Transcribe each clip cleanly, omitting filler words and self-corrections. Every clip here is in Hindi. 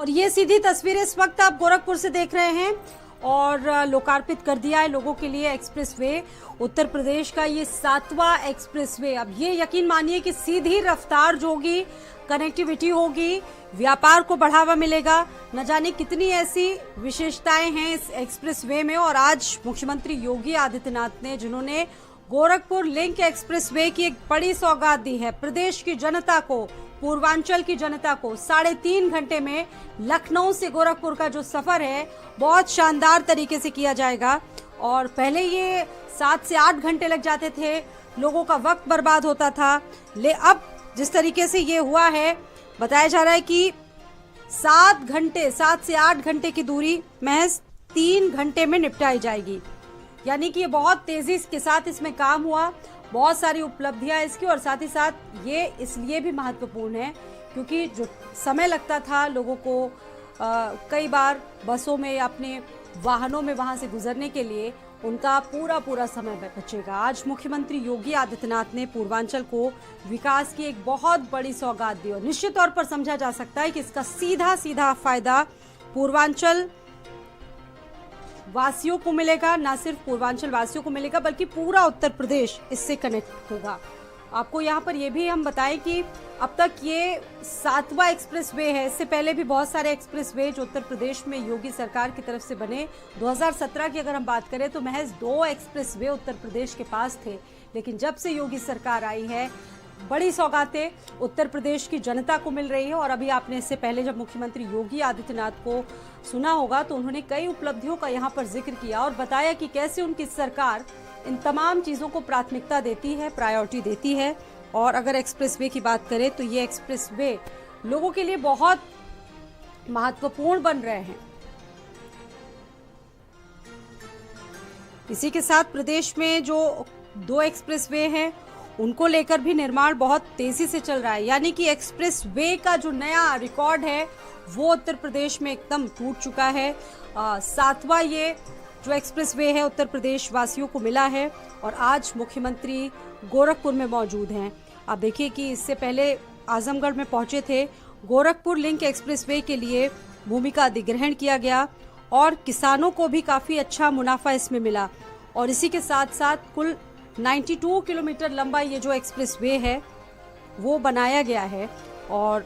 और ये सीधी तस्वीर इस वक्त आप गोरखपुर से देख रहे हैं और लोकार्पित कर दिया है लोगों के लिए एक्सप्रेसवे। उत्तर प्रदेश का ये 7वां एक्सप्रेसवे। अब ये यकीन मानिए कि सीधी रफ्तार जो होगी, कनेक्टिविटी होगी, व्यापार को बढ़ावा मिलेगा। न जाने कितनी ऐसी विशेषताएं हैं इस एक्सप्रेसवे में। और आज मुख्यमंत्री योगी आदित्यनाथ ने, जिन्होंने गोरखपुर लिंक एक्सप्रेसवे की एक बड़ी सौगात दी है प्रदेश की जनता को, पूर्वांचल की जनता को, 3.5 घंटे में लखनऊ से गोरखपुर का जो सफर है बहुत शानदार तरीके से किया जाएगा। और पहले ये 7 से 8 घंटे लग जाते थे, लोगों का वक्त बर्बाद होता था। अब जिस तरीके से ये हुआ है, बताया जा रहा है कि 7 से 8 घंटे की दूरी महज 3 घंटे में निपटाई जाएगी। यानी कि ये बहुत तेजी के साथ इसमें काम हुआ, बहुत सारी उपलब्धियां इसकी। और साथ ही साथ ये इसलिए भी महत्वपूर्ण है क्योंकि जो समय लगता था लोगों को कई बार बसों में या अपने वाहनों में वहां से गुजरने के लिए, उनका पूरा समय बचेगा। आज मुख्यमंत्री योगी आदित्यनाथ ने पूर्वांचल को विकास की एक बहुत बड़ी सौगात दी और निश्चित तौर पर समझा जा सकता है कि इसका सीधा फायदा पूर्वांचल वासियों को मिलेगा। ना सिर्फ पूर्वांचल वासियों को मिलेगा बल्कि पूरा उत्तर प्रदेश इससे कनेक्ट होगा। आपको यहाँ पर यह भी हम बताएं कि अब तक ये 7वां एक्सप्रेसवे है। इससे पहले भी बहुत सारे एक्सप्रेसवे जो उत्तर प्रदेश में योगी सरकार की तरफ से बने। 2017 की अगर हम बात करें तो महज 2 एक्सप्रेसवे उत्तर प्रदेश के पास थे। लेकिन जब से योगी सरकार आई है, बड़ी सौगातें उत्तर प्रदेश की जनता को मिल रही है। और अभी आपने इससे पहले जब मुख्यमंत्री योगी आदित्यनाथ को सुना होगा तो उन्होंने कई उपलब्धियों का यहाँ पर जिक्र किया और बताया कि कैसे उनकी सरकार इन तमाम चीज़ों को प्राथमिकता देती है, प्रायोरिटी देती है। और अगर एक्सप्रेसवे की बात करें तो ये एक्सप्रेसवे लोगों के लिए बहुत महत्वपूर्ण बन रहे हैं। इसी के साथ प्रदेश में जो 2 एक्सप्रेसवे हैं उनको लेकर भी निर्माण बहुत तेजी से चल रहा है। यानी कि एक्सप्रेसवे का जो नया रिकॉर्ड है वो उत्तर प्रदेश में एकदम टूट चुका है। 7वां ये जो एक्सप्रेसवे है उत्तर प्रदेश वासियों को मिला है और आज मुख्यमंत्री गोरखपुर में मौजूद हैं। आप देखिए कि इससे पहले आजमगढ़ में पहुंचे थे। गोरखपुर लिंक एक्सप्रेसवे के लिए भूमि का अधिग्रहण किया गया और किसानों को भी काफ़ी अच्छा मुनाफा इसमें मिला। और इसी के साथ साथ कुल 92 किलोमीटर लंबा ये जो एक्सप्रेसवे है वो बनाया गया है। और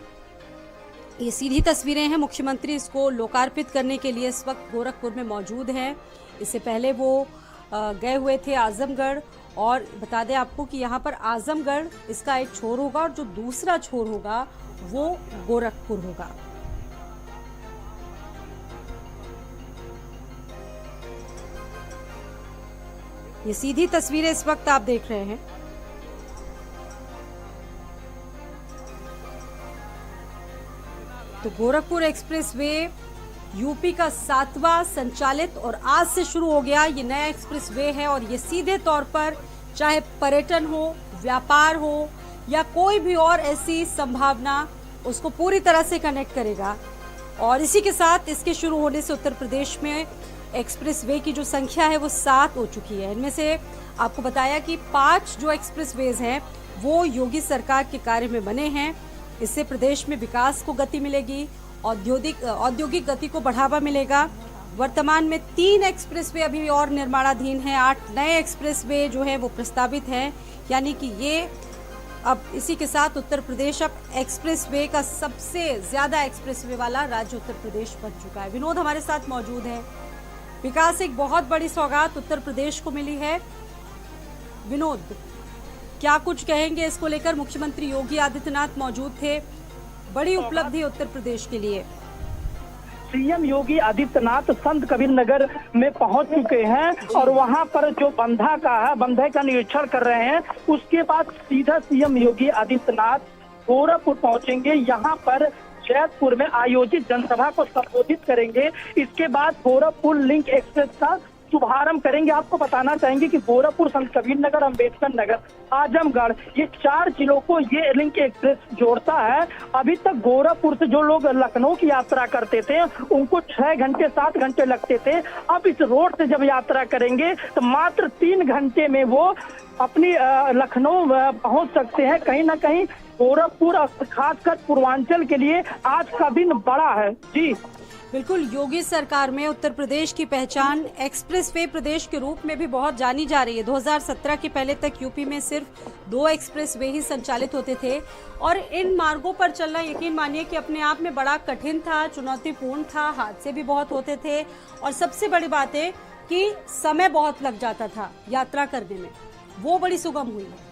ये सीधी तस्वीरें हैं, मुख्यमंत्री इसको लोकार्पित करने के लिए इस वक्त गोरखपुर में मौजूद हैं। इससे पहले वो गए हुए थे आजमगढ़। और बता दें आपको कि यहाँ पर आजमगढ़ इसका एक छोर होगा और जो दूसरा छोर होगा वो गोरखपुर होगा। ये सीधी तस्वीरें इस वक्त आप देख रहे हैं। तो गोरखपुर एक्सप्रेसवे यूपी का 7वां संचालित और आज से शुरू हो गया ये नया एक्सप्रेसवे है। और ये सीधे तौर पर चाहे पर्यटन हो, व्यापार हो या कोई भी और ऐसी संभावना, उसको पूरी तरह से कनेक्ट करेगा। और इसी के साथ इसके शुरू होने से उत्तर प्रदेश में एक्सप्रेसवे की जो संख्या है वो 7 हो चुकी है। इनमें से आपको बताया कि 5 जो एक्सप्रेसवेज हैं वो योगी सरकार के कार्य में बने हैं। इससे प्रदेश में विकास को गति मिलेगी, औद्योगिक गति को बढ़ावा मिलेगा। वर्तमान में 3 एक्सप्रेसवे अभी और निर्माणाधीन हैं। 8 नए एक्सप्रेसवे जो है वो प्रस्तावित हैं। यानी कि ये अब इसी के साथ उत्तर प्रदेश अब एक्सप्रेसवे का सबसे ज्यादा एक्सप्रेसवे वाला राज्य उत्तर प्रदेश बन चुका है। विनोद हमारे साथ मौजूद है। विकास, एक बहुत बड़ी सौगात उत्तर प्रदेश को मिली है। विनोद, क्या कुछ कहेंगे इसको लेकर? मुख्यमंत्री योगी आदित्यनाथ मौजूद थे, बड़ी उपलब्धि उत्तर प्रदेश के लिए। सीएम योगी आदित्यनाथ संत कबीर नगर में पहुंच चुके हैं और वहां पर जो बंधे का निरीक्षण कर रहे हैं। उसके बाद सीधा सीएम योगी आदित्यनाथ गोरखपुर पहुंचेंगे। यहां पर जैतपुर में आयोजित जनसभा को संबोधित करेंगे। इसके बाद गोरखपुर लिंक एक्सप्रेस का शुभारंभ करेंगे। आपको बताना चाहेंगे कि गोरखपुर, संत कबीर नगर, अम्बेडकर नगर, आजमगढ़, ये 4 जिलों को ये लिंक एक्सप्रेस जोड़ता है। अभी तक गोरखपुर से जो लोग लखनऊ की यात्रा करते थे उनको 6 घंटे 7 घंटे लगते थे। अब इस रोड से जब यात्रा करेंगे तो मात्र 3 घंटे में वो अपनी लखनऊ पहुंच सकते हैं। कहीं ना कहीं गोरखपुर और खासकर पूर्वांचल के लिए आज का दिन बड़ा है। जी बिल्कुल, योगी सरकार में उत्तर प्रदेश की पहचान एक्सप्रेसवे प्रदेश के रूप में भी बहुत जानी जा रही है। 2017 के पहले तक यूपी में सिर्फ 2 एक्सप्रेसवे ही संचालित होते थे और इन मार्गों पर चलना यकीन मानिए कि अपने आप में बड़ा कठिन था, चुनौतीपूर्ण था, हादसे भी बहुत होते थे और सबसे बड़ी बात है कि समय बहुत लग जाता था यात्रा करने में, वो बड़ी सुगम हुई है।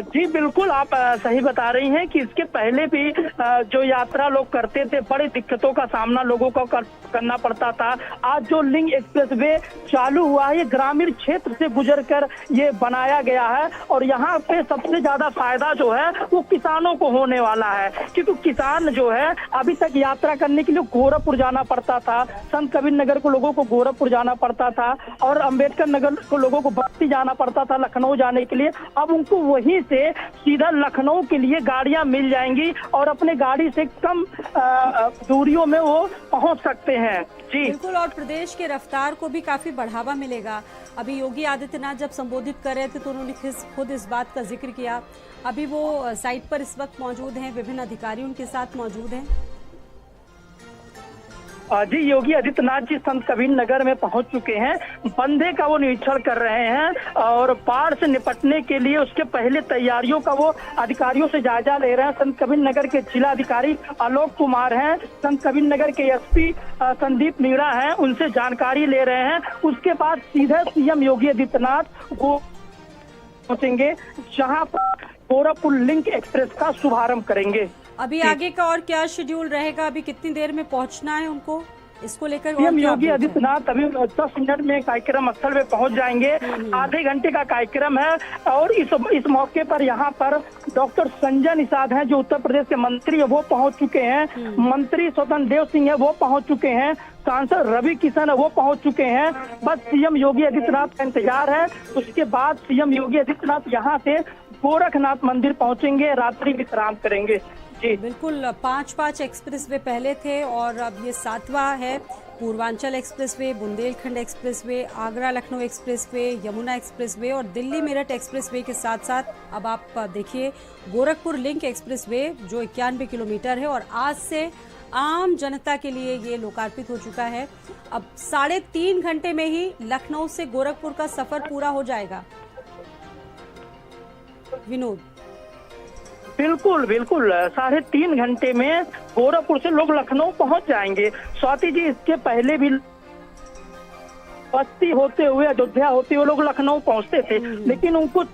जी बिल्कुल, आप सही बता रही हैं कि इसके पहले भी जो यात्रा लोग करते थे बड़ी दिक्कतों का सामना लोगों को करना पड़ता था। आज जो लिंक एक्सप्रेसवे चालू हुआ है ये ग्रामीण क्षेत्र से गुजरकर ये बनाया गया है और यहाँ पे सबसे ज्यादा फायदा जो है वो किसानों को होने वाला है, क्योंकि किसान जो है अभी तक यात्रा करने के लिए गोरखपुर जाना पड़ता था, संत कबीर नगर को लोगों को गोरखपुर जाना पड़ता था और अम्बेडकर नगर को लोगों को बस्ती जाना पड़ता था लखनऊ जाने के लिए। अब उनको वहीं से सीधा लखनऊ के लिए गाड़ियां मिल जाएंगी और अपने गाड़ी से कम दूरियों में वो पहुंच सकते हैं। जी बिल्कुल, और प्रदेश के रफ्तार को भी काफी बढ़ावा मिलेगा। अभी योगी आदित्यनाथ जब संबोधित कर रहे थे तो उन्होंने खुद इस बात का जिक्र किया। अभी वो साइट पर इस वक्त मौजूद हैं, विभिन्न अधिकारी उनके साथ मौजूद हैं। जी योगी आदित्यनाथ जी संत कबीर नगर में पहुंच चुके हैं, बंधे का वो निरीक्षण कर रहे हैं और बाढ़ से निपटने के लिए उसके पहले तैयारियों का वो अधिकारियों से जायजा ले रहे हैं। संत कबीर नगर के जिला अधिकारी आलोक कुमार हैं, संत कबीर नगर के एसपी संदीप मीणा हैं, उनसे जानकारी ले रहे हैं। उसके बाद सीधे सीएम योगी आदित्यनाथ वो पहुंचेंगे जहां पर गोरखपुर लिंक एक्सप्रेस का शुभारंभ करेंगे। अभी आगे का और क्या शेड्यूल रहेगा, अभी कितनी देर में पहुंचना है उनको, इसको लेकर सीएम योगी आदित्यनाथ अभी 10 मिनट में कार्यक्रम स्थल पे पहुंच जाएंगे। आधे घंटे का कार्यक्रम है और इस मौके पर यहाँ पर डॉक्टर संजय निषाद हैं जो उत्तर प्रदेश के मंत्री है वो पहुंच चुके हैं, मंत्री स्वतंत्र देव सिंह है वो पहुंच चुके हैं, सांसद रवि किशन है वो पहुंच चुके हैं। बस सीएम योगी आदित्यनाथ का इंतजार है। उसके बाद सीएम योगी आदित्यनाथ यहाँ से गोरखनाथ मंदिर पहुंचेंगे, रात्रि विश्राम करेंगे। जी बिल्कुल, 5 एक्सप्रेसवे पहले थे और अब ये 7वां है। Purvanchal expressway, Bundelkhand expressway, Agra Lucknow expressway, Yamuna expressway और दिल्ली मेरठ एक्सप्रेसवे के साथ साथ अब आप देखिए गोरखपुर लिंक एक्सप्रेसवे जो 91 किलोमीटर है और आज से आम जनता के लिए ये लोकार्पित हो चुका है। अब 3.5 घंटे में ही लखनऊ से गोरखपुर का सफर पूरा हो जाएगा। विनोद, बिल्कुल बिल्कुल, 3.5 घंटे में गोरखपुर से लोग लखनऊ पहुंच जाएंगे। स्वाति जी, इसके पहले भी बस्ती होते हुए अयोध्या होते हुए लोग लखनऊ पहुंचते थे, लेकिन उनको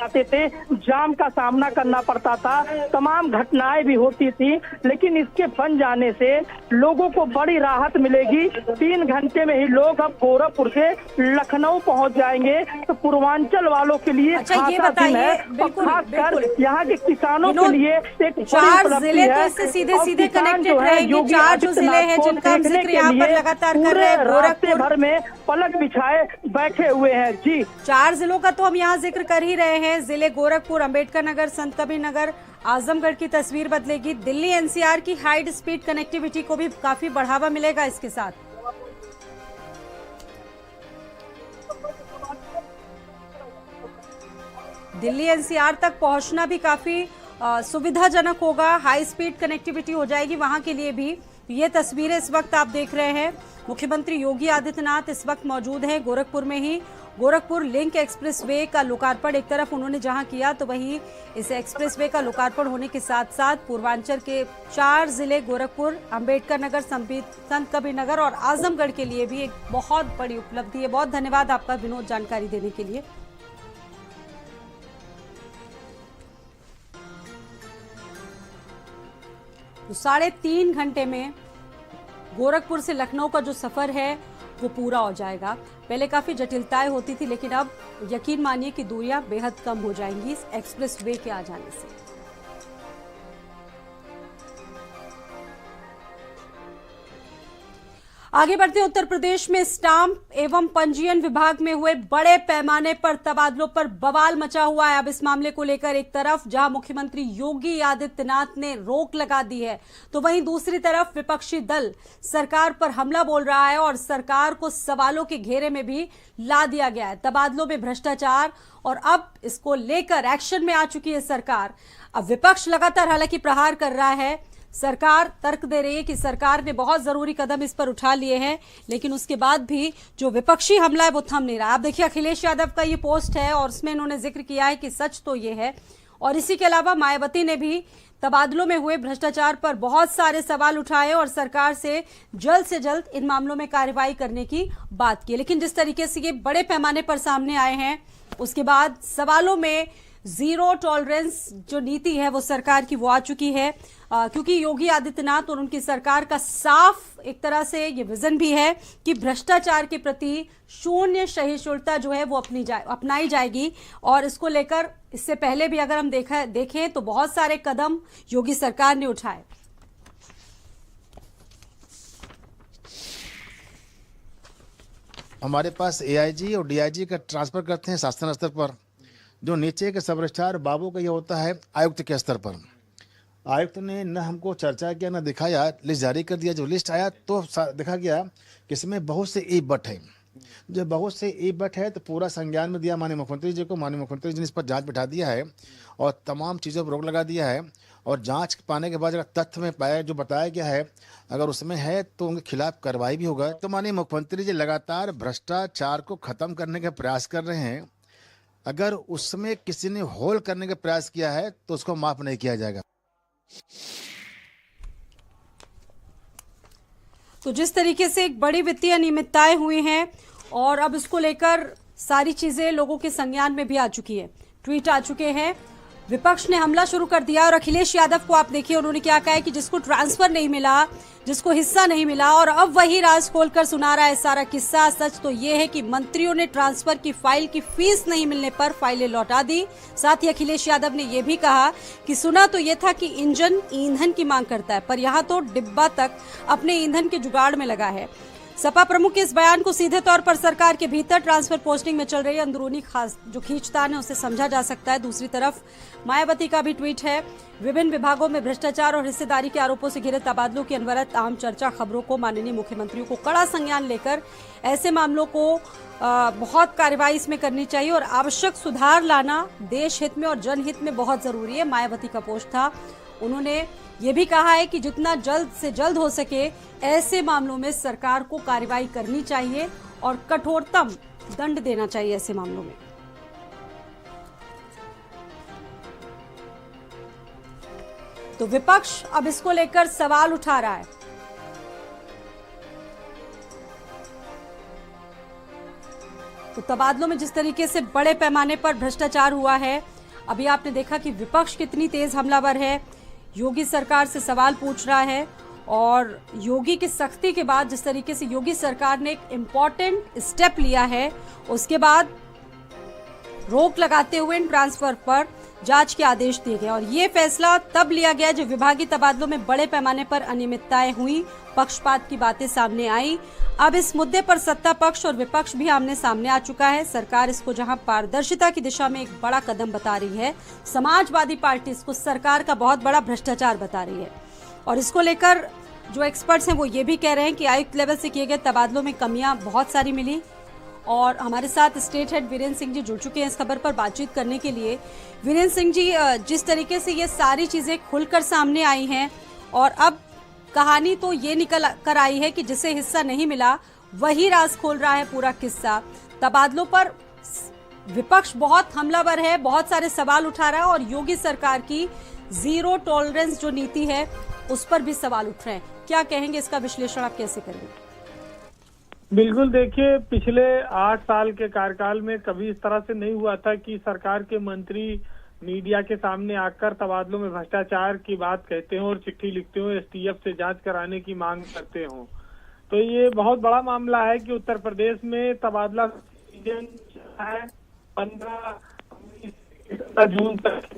आते थे, जाम का सामना करना पड़ता था, तमाम घटनाएं भी होती थी, लेकिन इसके बन जाने से लोगों को बड़ी राहत मिलेगी। 3 घंटे में ही लोग अब गोरखपुर से लखनऊ पहुंच जाएंगे। तो पूर्वांचल वालों के लिए ये बताइए, खासकर यहाँ के किसानों के लिए एक 4 जिले तो इससे सीधे सीधे कनेक्टेड रहेंगे। 4 जो जिले हैं जिनका हम जिक्र यहाँ पर लगातार कर रहे हैं, गोरखपुर भर में पलक बिछाए बैठे हुए हैं। जी 4 जिलों का तो हम यहाँ जिक्र कर ही रहे हैं। जिले गोरखपुर, अम्बेडकर नगर, संत कबीर नगर, आजमगढ़ की तस्वीर बदलेगी। दिल्ली एनसीआर की हाई स्पीड कनेक्टिविटी को भी काफी बढ़ावा मिलेगा इसके साथ। दिल्ली एनसीआर तक पहुंचना भी काफी सुविधाजनक होगा, हाई स्पीड कनेक्टिविटी हो जाएगी वहां के लिए भी। ये तस्वीरें इस वक्त आप देख रहे हैं, मुख्यमंत्री योगी आदित्यनाथ इस वक्त मौजूद हैं गोरखपुर में ही। गोरखपुर लिंक एक्सप्रेसवे का लोकार्पण एक तरफ उन्होंने जहां किया तो वहीं इस एक्सप्रेसवे का लोकार्पण होने के साथ साथ पूर्वांचल के 4 जिले गोरखपुर, अम्बेडकर नगर, संत कबीर नगर और आजमगढ़ के लिए भी एक बहुत बड़ी उपलब्धि है। बहुत धन्यवाद आपका विनोद, जानकारी देने के लिए। तो 3.5 घंटे में गोरखपुर से लखनऊ का जो सफर है वो पूरा हो जाएगा। पहले काफी जटिलताएं होती थी, लेकिन अब यकीन मानिए कि दूरियां बेहद कम हो जाएंगी इस एक्सप्रेसवे के आ जाने से। आगे बढ़ते उत्तर प्रदेश में स्टाम्प एवं पंजीयन विभाग में हुए बड़े पैमाने पर तबादलों पर बवाल मचा हुआ है। अब इस मामले को लेकर एक तरफ जहां मुख्यमंत्री योगी आदित्यनाथ ने रोक लगा दी है, तो वहीं दूसरी तरफ विपक्षी दल सरकार पर हमला बोल रहा है और सरकार को सवालों के घेरे में भी ला दिया गया है। तबादलों में भ्रष्टाचार और अब इसको लेकर एक्शन में आ चुकी है सरकार। अब विपक्ष लगातार हालांकि प्रहार कर रहा है, सरकार तर्क दे रही है कि सरकार ने बहुत जरूरी कदम इस पर उठा लिए हैं, लेकिन उसके बाद भी जो विपक्षी हमला है वो थम नहीं रहा। आप देखिए अखिलेश यादव का ये पोस्ट है और उसमें इन्होंने जिक्र किया है कि सच तो ये है, और इसी के अलावा मायावती ने भी तबादलों में हुए भ्रष्टाचार पर बहुत सारे सवाल उठाए और सरकार से जल्द इन मामलों में कार्रवाई करने की बात की। लेकिन जिस तरीके से ये बड़े पैमाने पर सामने आए हैं, उसके बाद सवालों में जीरो टॉलरेंस जो नीति है वो सरकार की वो आ चुकी है, क्योंकि योगी आदित्यनाथ और उनकी सरकार का साफ एक तरह से ये विजन भी है कि भ्रष्टाचार के प्रति शून्य सहिष्णुता जो है वो अपनाई जाएगी। और इसको लेकर इससे पहले भी अगर हम देखें तो बहुत सारे कदम योगी सरकार ने उठाए। हमारे पास एआईजी और डीआईजी का ट्रांसफर करते हैं शासन स्तर पर, जो नीचे के सब रजिस्ट्रार बाबू का ये होता है आयुक्त के स्तर पर। आयुक्त ने न हमको चर्चा किया न दिखाया, लिस्ट जारी कर दिया। जो लिस्ट आया तो देखा गया कि इसमें बहुत से ई बट है। जो बहुत से ई बट है तो पूरा संज्ञान में दिया माननीय मुख्यमंत्री जी को। माननीय मुख्यमंत्री जी ने इस पर जांच बिठा दिया है और तमाम चीज़ों पर रोक लगा दिया है। और जांच पाने के बाद अगर तथ्य में पाया जो बताया गया है अगर उसमें है तो उनके खिलाफ कार्रवाई भी होगा। तो माननीय मुख्यमंत्री जी लगातार भ्रष्टाचार को खत्म करने का प्रयास कर रहे हैं। अगर उसमें किसी ने होल करने का प्रयास किया है तो उसको माफ नहीं किया जाएगा। तो जिस तरीके से एक बड़ी वित्तीय अनियमितताएं हुई हैं और अब इसको लेकर सारी चीजें लोगों के संज्ञान में भी आ चुकी है, ट्वीट आ चुके हैं, विपक्ष ने हमला शुरू कर दिया। और अखिलेश यादव को आप देखिए उन्होंने क्या कहा है कि जिसको ट्रांसफर नहीं मिला, जिसको हिस्सा नहीं मिला, और अब वही राज खोलकर सुना रहा है सारा किस्सा। सच तो ये है कि मंत्रियों ने ट्रांसफर की फाइल की फीस नहीं मिलने पर फाइलें लौटा दी। साथ ही अखिलेश यादव ने यह भी कहा कि सुना तो ये था कि इंजन ईंधन की मांग करता है, पर यहाँ तो डिब्बा तक अपने ईंधन के जुगाड़ में लगा है। सपा प्रमुख के इस बयान को सीधे तौर पर सरकार के भीतर ट्रांसफर पोस्टिंग में चल रही अंदरूनी खास जो खींचतान है उसे समझा जा सकता है। दूसरी तरफ मायावती का भी ट्वीट है, विभिन्न विभागों में भ्रष्टाचार और हिस्सेदारी के आरोपों से घिरे तबादलों की अनवरत आम चर्चा खबरों को माननीय मुख्यमंत्रियों को कड़ा संज्ञान लेकर ऐसे मामलों को बहुत कार्रवाई इसमें करनी चाहिए और आवश्यक सुधार लाना देश हित में और जनहित में बहुत जरूरी है। मायावती का पोस्ट था। उन्होंने ये भी कहा है कि जितना जल्द से जल्द हो सके ऐसे मामलों में सरकार को कार्रवाई करनी चाहिए और कठोरतम दंड देना चाहिए ऐसे मामलों में। तो विपक्ष अब इसको लेकर सवाल उठा रहा है। तो तबादलों में जिस तरीके से बड़े पैमाने पर भ्रष्टाचार हुआ है, अभी आपने देखा कि विपक्ष कितनी तेज हमलावर है, योगी सरकार से सवाल पूछ रहा है। और योगी की सख्ती के बाद जिस तरीके से योगी सरकार ने एक इम्पॉर्टेंट स्टेप लिया है, उसके बाद रोक लगाते हुए इन ट्रांसफर पर जांच के आदेश दिए गए। और ये फैसला तब लिया गया जब विभागीय तबादलों में बड़े पैमाने पर अनियमितताएं हुई, पक्षपात की बातें सामने आई। अब इस मुद्दे पर सत्ता पक्ष और विपक्ष भी आमने सामने आ चुका है। सरकार इसको जहां पारदर्शिता की दिशा में एक बड़ा कदम बता रही है, समाजवादी पार्टी इसको सरकार का बहुत बड़ा भ्रष्टाचार बता रही है। और इसको लेकर जो एक्सपर्ट्स हैं वो ये भी कह रहे हैं कि आयुक्त लेवल से किए गए तबादलों में कमियां बहुत सारी मिली। और हमारे साथ स्टेट हेड वीरेंद्र सिंह जी जुड़ चुके हैं इस खबर पर बातचीत करने के लिए। वीरेंद्र सिंह जी, जिस तरीके से ये सारी चीजें खुलकर सामने आई हैं और अब कहानी तो ये निकल कर आई है कि जिसे हिस्सा नहीं मिला वही राज खोल रहा है पूरा किस्सा। तबादलों पर विपक्ष बहुत हमलावर है, बहुत सारे सवाल उठा रहा है और योगी सरकार की जीरो टॉलरेंस जो नीति है उस पर भी सवाल उठ रहे हैं। क्या कहेंगे, इसका विश्लेषण आप कैसे करेंगे? बिल्कुल, देखिए पिछले 8 साल के कार्यकाल में कभी इस तरह से नहीं हुआ था कि सरकार के मंत्री मीडिया के सामने आकर तबादलों में भ्रष्टाचार की बात कहते हो और चिट्ठी लिखते हो, एसटीएफ से जांच कराने की मांग करते हो। तो ये बहुत बड़ा मामला है कि उत्तर प्रदेश में तबादला सीजन है 15 जून तक।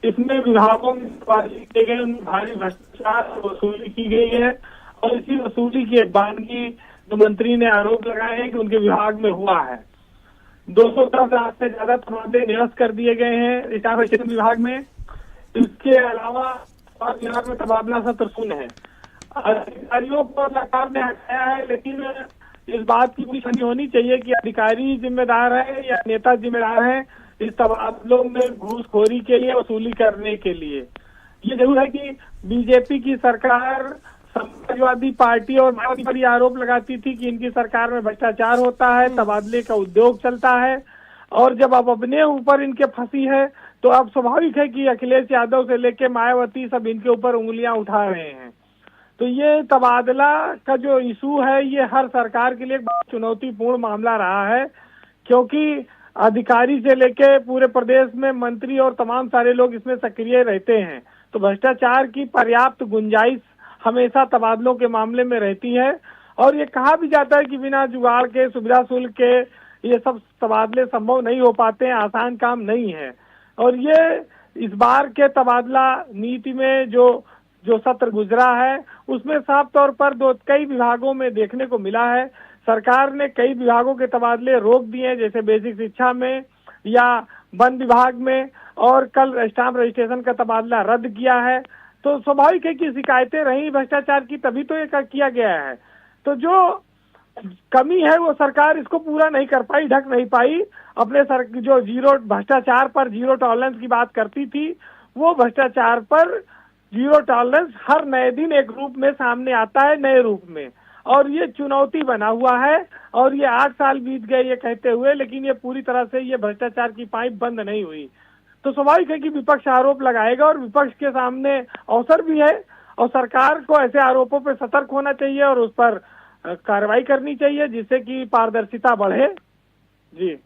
इसमें विभागों में किए गए उनमें भारी भ्रष्टाचार वसूली की गई है और इसी वसूली की एक बानगी जो मंत्री ने आरोप लगाए हैं कि उनके विभाग में हुआ है। 210 लाख से ज्यादा तबादले निरस्त कर दिए गए हैं स्टाफ एजुकेशन विभाग में। इसके अलावा स्वास्थ्य विभाग में तबादला सत्र शून्य है। अधिकारियों को सरकार ने हटाया है, लेकिन इस बात की निशानी होनी चाहिए कि अधिकारी जिम्मेदार है या नेता जिम्मेदार है इस तबादलों में घूसखोरी के लिए, वसूली करने के लिए। ये जरूर है कि बीजेपी की सरकार समाजवादी पार्टी और मायावती पर आरोप लगाती थी कि इनकी सरकार में भ्रष्टाचार होता है, तबादले का उद्योग चलता है, और जब अब अपने ऊपर इनके फंसी है तो अब स्वाभाविक है कि अखिलेश यादव से लेके मायावती सब इनके ऊपर उंगलियां उठा रहे हैं। तो ये तबादला का जो इशू है ये हर सरकार के लिए एक बहुत चुनौतीपूर्ण मामला रहा है, क्योंकि अधिकारी से लेके पूरे प्रदेश में मंत्री और तमाम सारे लोग इसमें सक्रिय रहते हैं। तो भ्रष्टाचार की पर्याप्त गुंजाइश हमेशा तबादलों के मामले में रहती है, और ये कहा भी जाता है कि बिना जुगाड़ के, सुविधा शुल्क के ये सब तबादले संभव नहीं हो पाते हैं, आसान काम नहीं है। और ये इस बार के तबादला नीति में जो सत्र गुजरा है उसमें साफ तौर पर कई विभागों में देखने को मिला है। सरकार ने कई विभागों के तबादले रोक दिए हैं, जैसे बेसिक शिक्षा में या वन विभाग में, और कल स्टाम्प रजिस्ट्रेशन का तबादला रद्द किया है। तो स्वाभाविक है कि शिकायतें रही भ्रष्टाचार की, तभी तो ये किया गया है। तो जो कमी है वो सरकार इसको पूरा नहीं कर पाई, ढक नहीं पाई। अपने जो भ्रष्टाचार पर जीरो टॉलरेंस की बात करती थी, वो भ्रष्टाचार पर जीरो टॉलरेंस हर नए दिन एक रूप में सामने आता है, नए रूप में, और ये चुनौती बना हुआ है। और ये 8 साल बीत गए ये कहते हुए, लेकिन ये पूरी तरह से ये भ्रष्टाचार की पाइप बंद नहीं हुई। तो स्वाभाविक है कि विपक्ष आरोप लगाएगा, और विपक्ष के सामने अवसर भी है, और सरकार को ऐसे आरोपों पर सतर्क होना चाहिए और उस पर कार्रवाई करनी चाहिए, जिससे कि पारदर्शिता बढ़े। जी,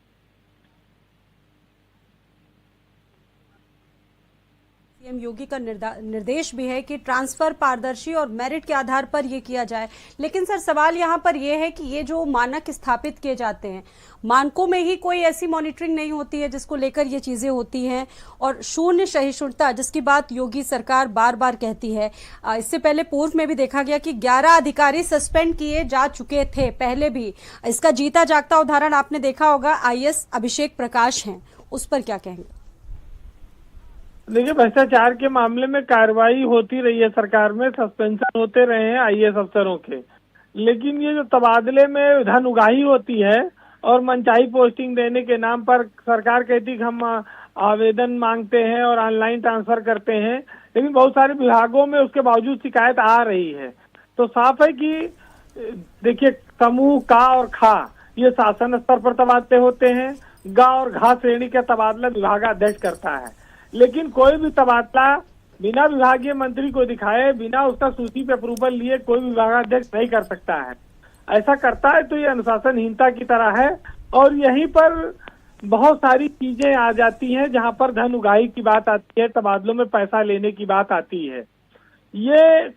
सीएम योगी का निर्देश भी है कि ट्रांसफर पारदर्शी और मेरिट के आधार पर ये किया जाए। लेकिन सर, सवाल यहाँ पर ये है कि ये जो मानक स्थापित किए जाते हैं, मानकों में ही कोई ऐसी मॉनिटरिंग नहीं होती है जिसको लेकर ये चीजें होती हैं, और शून्य सहिष्णुता जिसकी बात योगी सरकार बार बार कहती है। इससे पहले पूर्व में भी देखा गया कि 11 अधिकारी सस्पेंड किए जा चुके थे पहले भी। इसका जीता जागता उदाहरण आपने देखा होगा, आईएएस अभिषेक प्रकाश हैं, उस पर क्या कहेंगे? देखिए, भ्रष्टाचार के मामले में कार्रवाई होती रही है सरकार में, सस्पेंशन होते रहे हैं आईएएस अफसरों के, लेकिन ये जो तबादले में धन उगाही होती है और मनचाही पोस्टिंग देने के नाम पर सरकार कहती कि हम आवेदन मांगते हैं और ऑनलाइन ट्रांसफर करते हैं, लेकिन बहुत सारे विभागों में उसके बावजूद शिकायत आ रही है। तो साफ है कि देखिए, समूह का और खा ये शासन स्तर पर तबादले होते हैं, गा और घा श्रेणी का तबादला विभागाध्यक्ष करता है। लेकिन कोई भी तबादला बिना विभागीय मंत्री को दिखाए, बिना उसका सूची पे अप्रूवल लिए कोई विभागाध्यक्ष नहीं कर सकता है। ऐसा करता है तो ये अनुशासनहीनता की तरह है, और यहीं पर बहुत सारी चीजें आ जाती हैं जहां पर धन उगाही की बात आती है, तबादलों में पैसा लेने की बात आती है। ये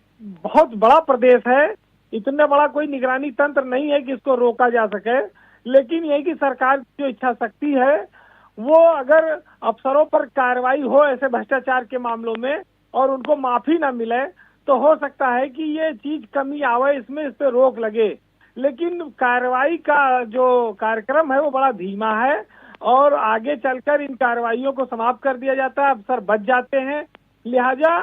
बहुत बड़ा प्रदेश है, इतना बड़ा कोई निगरानी तंत्र नहीं है कि इसको रोका जा सके, लेकिन यही कि सरकार की जो इच्छा शक्ति है वो अगर अफसरों पर कार्रवाई हो ऐसे भ्रष्टाचार के मामलों में और उनको माफी न मिले, तो हो सकता है कि ये चीज कमी आवे, इसमें इस पे रोक लगे। लेकिन कार्रवाई का जो कार्यक्रम है वो बड़ा धीमा है, और आगे चलकर इन कार्रवाइयों को समाप्त कर दिया जाता है, अफसर बच जाते हैं, लिहाजा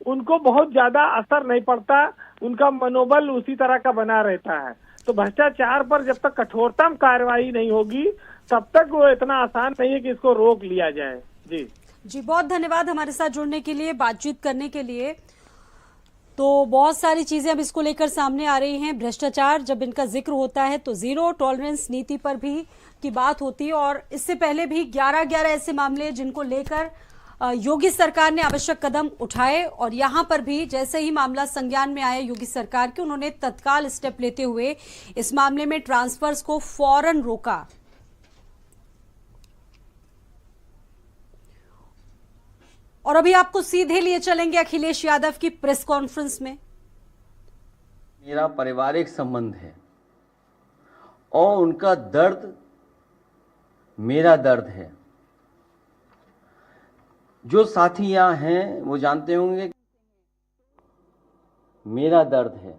उनको बहुत ज्यादा असर नहीं पड़ता, उनका मनोबल उसी तरह का बना रहता है। तो भ्रष्टाचार पर जब तक कठोरतम कार्रवाई नहीं होगी तब तक वो इतना आसान नहीं है कि इसको रोक लिया जाए। जी, बहुत धन्यवाद हमारे साथ जुड़ने के लिए, बातचीत करने के लिए। तो बहुत सारी चीजें अब इसको लेकर सामने आ रही हैं। भ्रष्टाचार जब इनका जिक्र होता है तो जीरो टॉलरेंस नीति पर भी की बात होती है, और इससे पहले भी 11 ऐसे मामले जिनको लेकर योगी सरकार ने आवश्यक कदम उठाए, और यहां पर भी जैसे ही मामला संज्ञान में आया योगी सरकार के, उन्होंने तत्काल स्टेप लेते हुए इस मामले में ट्रांसफर्स को फौरन रोका। और अभी आपको सीधे लिए चलेंगे अखिलेश यादव की प्रेस कॉन्फ्रेंस में। मेरा पारिवारिक संबंध है और उनका दर्द मेरा दर्द है। जो साथी यहाँ हैं वो जानते होंगे मेरा दर्द है,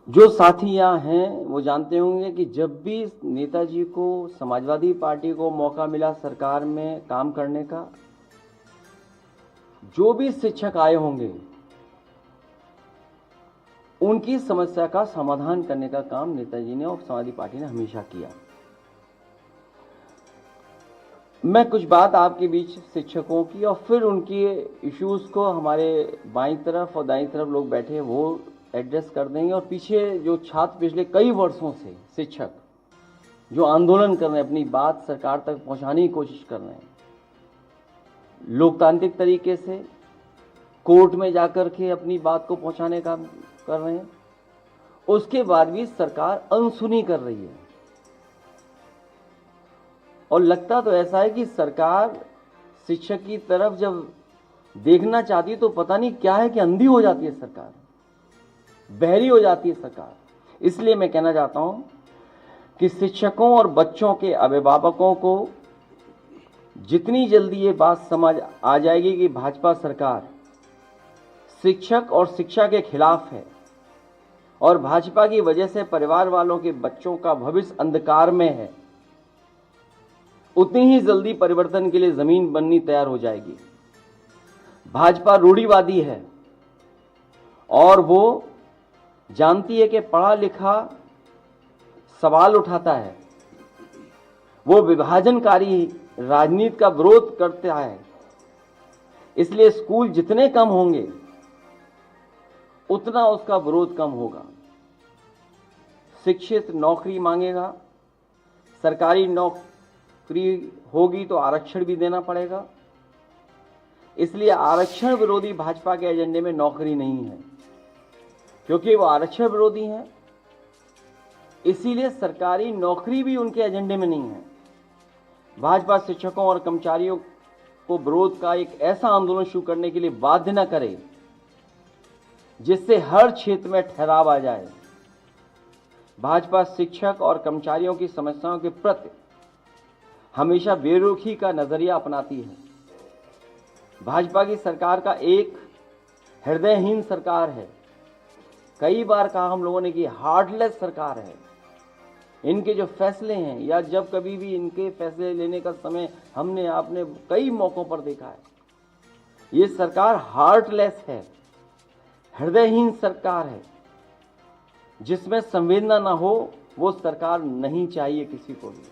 जो साथी यहाँ हैं वो जानते होंगे कि जब भी नेताजी को, समाजवादी पार्टी को मौका मिला सरकार में काम करने का, जो भी शिक्षक आए होंगे उनकी समस्या का समाधान करने का काम नेताजी ने और समाजवादी पार्टी ने हमेशा किया। मैं कुछ बात आपके बीच शिक्षकों की और फिर उनके इश्यूज को हमारे बाईं तरफ और दाईं तरफ लोग बैठे हैं वो एड्रेस कर देंगे, और पीछे जो छात्र पिछले कई वर्षों से शिक्षक जो आंदोलन कर रहे हैं, अपनी बात सरकार तक पहुंचाने की कोशिश कर रहे हैं, लोकतांत्रिक तरीके से कोर्ट में जाकर के अपनी बात को पहुंचाने का कर रहे हैं, उसके बाद भी सरकार अनसुनी कर रही है। और लगता तो ऐसा है कि सरकार शिक्षक की तरफ जब देखना चाहती है तो पता नहीं क्या है कि अंधी हो जाती है सरकार, बहरी हो जाती है सरकार। इसलिए मैं कहना चाहता हूं कि शिक्षकों और बच्चों के अभिभावकों को जितनी जल्दी ये बात समझ आ जाएगी कि भाजपा सरकार शिक्षक और शिक्षा के खिलाफ है और भाजपा की वजह से परिवार वालों के बच्चों का भविष्य अंधकार में है, उतनी ही जल्दी परिवर्तन के लिए जमीन बननी तैयार हो जाएगी। भाजपा रूढ़िवादी है और वो जानती है कि पढ़ा लिखा सवाल उठाता है, वो विभाजनकारी राजनीति का विरोध करता है, इसलिए स्कूल जितने कम होंगे उतना उसका विरोध कम होगा। शिक्षित नौकरी मांगेगा, सरकारी नौकरी होगी तो आरक्षण भी देना पड़ेगा, इसलिए आरक्षण विरोधी भाजपा के एजेंडे में नौकरी नहीं है, क्योंकि वो आरक्षण विरोधी हैं, इसीलिए सरकारी नौकरी भी उनके एजेंडे में नहीं है। भाजपा शिक्षकों और कर्मचारियों को विरोध का एक ऐसा आंदोलन शुरू करने के लिए बाध्य न करे जिससे हर क्षेत्र में ठहराव आ जाए। भाजपा शिक्षक और कर्मचारियों की समस्याओं के प्रति हमेशा बेरुखी का नजरिया अपनाती है। भाजपा की सरकार का एक हृदयहीन सरकार है। कई बार कहा हम लोगों ने कि हार्टलेस सरकार है। इनके जो फैसले हैं या जब कभी भी इनके फैसले लेने का समय हमने आपने कई मौकों पर देखा है, ये सरकार हार्टलेस है, हृदयहीन सरकार है। जिसमें संवेदना ना हो वो सरकार नहीं चाहिए किसी को भी।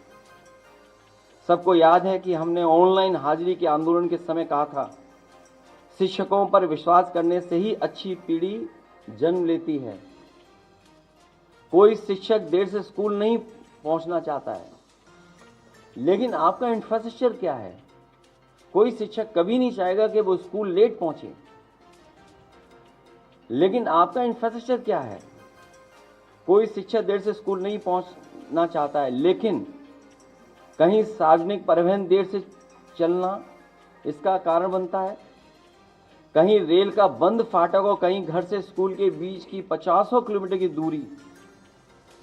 सबको याद है कि हमने ऑनलाइन हाजिरी के आंदोलन के समय कहा था, शिक्षकों पर विश्वास करने से ही अच्छी पीढ़ी जन्म लेती है। कोई शिक्षक देर से स्कूल नहीं पहुंचना चाहता है, लेकिन आपका इंफ्रास्ट्रक्चर क्या है? कोई शिक्षक कभी नहीं चाहेगा कि वो स्कूल लेट पहुंचे, लेकिन आपका इंफ्रास्ट्रक्चर क्या है? कोई शिक्षक देर से स्कूल नहीं पहुंचना चाहता है, लेकिन कहीं सार्वजनिक परिवहन देर से चलना इसका कारण बनता है, कहीं रेल का बंद फाटक और कहीं घर से स्कूल के बीच की 50 किलोमीटर की दूरी,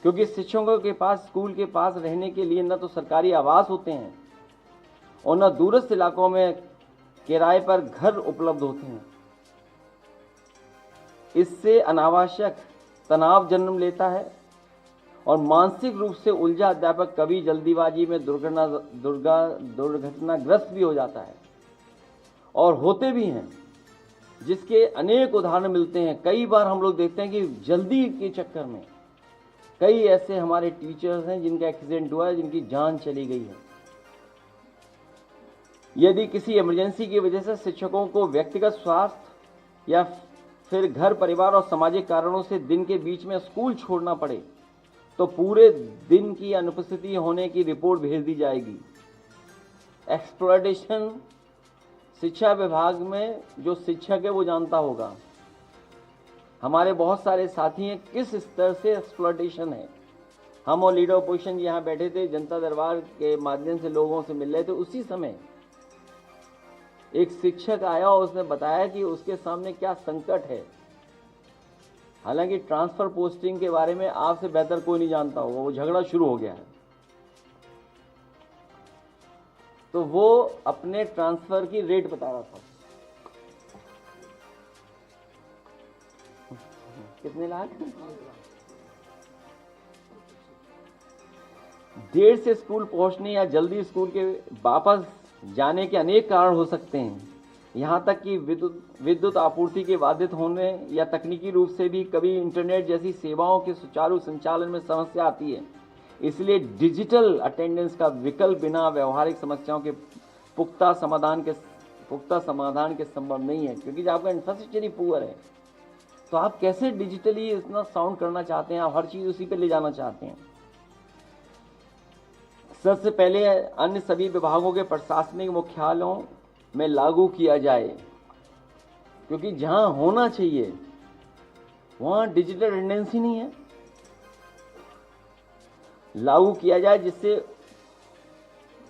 क्योंकि शिक्षकों के पास स्कूल के पास रहने के लिए न तो सरकारी आवास होते हैं और न दूरस्थ इलाकों में किराए पर घर उपलब्ध होते हैं। इससे अनावश्यक तनाव जन्म लेता है और मानसिक रूप से उलझा अध्यापक कभी जल्दीबाजी में दुर्घटनाग्रस्त भी हो जाता है, और होते भी हैं, जिसके अनेक उदाहरण मिलते हैं। कई बार हम लोग देखते हैं कि जल्दी के चक्कर में कई ऐसे हमारे टीचर्स हैं जिनका एक्सीडेंट हुआ है, जिनकी जान चली गई है। यदि किसी इमरजेंसी की वजह से शिक्षकों को व्यक्तिगत स्वास्थ्य या फिर घर परिवार और सामाजिक कारणों से दिन के बीच में स्कूल छोड़ना पड़े तो पूरे दिन की अनुपस्थिति होने की रिपोर्ट भेज दी जाएगी। एक्सप्लॉयटेशन शिक्षा विभाग में जो शिक्षक है वो जानता होगा। हमारे बहुत सारे साथी हैं किस स्तर से एक्सप्लॉयटेशन है। हम और लीडर ऑपोजिशन यहाँ बैठे थे, जनता दरबार के माध्यम से लोगों से मिल रहे थे, उसी समय एक शिक्षक आया और उसने बताया कि उसके सामने क्या संकट है। हालांकि ट्रांसफर पोस्टिंग के बारे में आपसे बेहतर कोई नहीं जानता होगा, वो झगड़ा शुरू हो गया है। तो वो अपने ट्रांसफर की रेट बता रहा था, कितने लाख, देर से स्कूल पहुंचने या जल्दी स्कूल के वापस जाने के अनेक कारण हो सकते हैं। यहाँ तक कि विद्युत आपूर्ति के बाधित होने या तकनीकी रूप से भी कभी इंटरनेट जैसी सेवाओं के सुचारू संचालन में समस्या आती है। इसलिए डिजिटल अटेंडेंस का विकल्प बिना व्यवहारिक समस्याओं के पुख्ता समाधान के संभव नहीं है, क्योंकि जब आपका इंफ्रास्ट्रक्चर ही पुअर है तो आप कैसे डिजिटली इतना साउंड करना चाहते हैं, आप हर चीज़ उसी पे ले जाना चाहते हैं। सबसे पहले अन्य सभी विभागों के प्रशासनिक मुख्यालयों में लागू किया जाए, क्योंकि जहां होना चाहिए वहां डिजिटल अटेंडेंस ही नहीं है। लागू किया जाए जिससे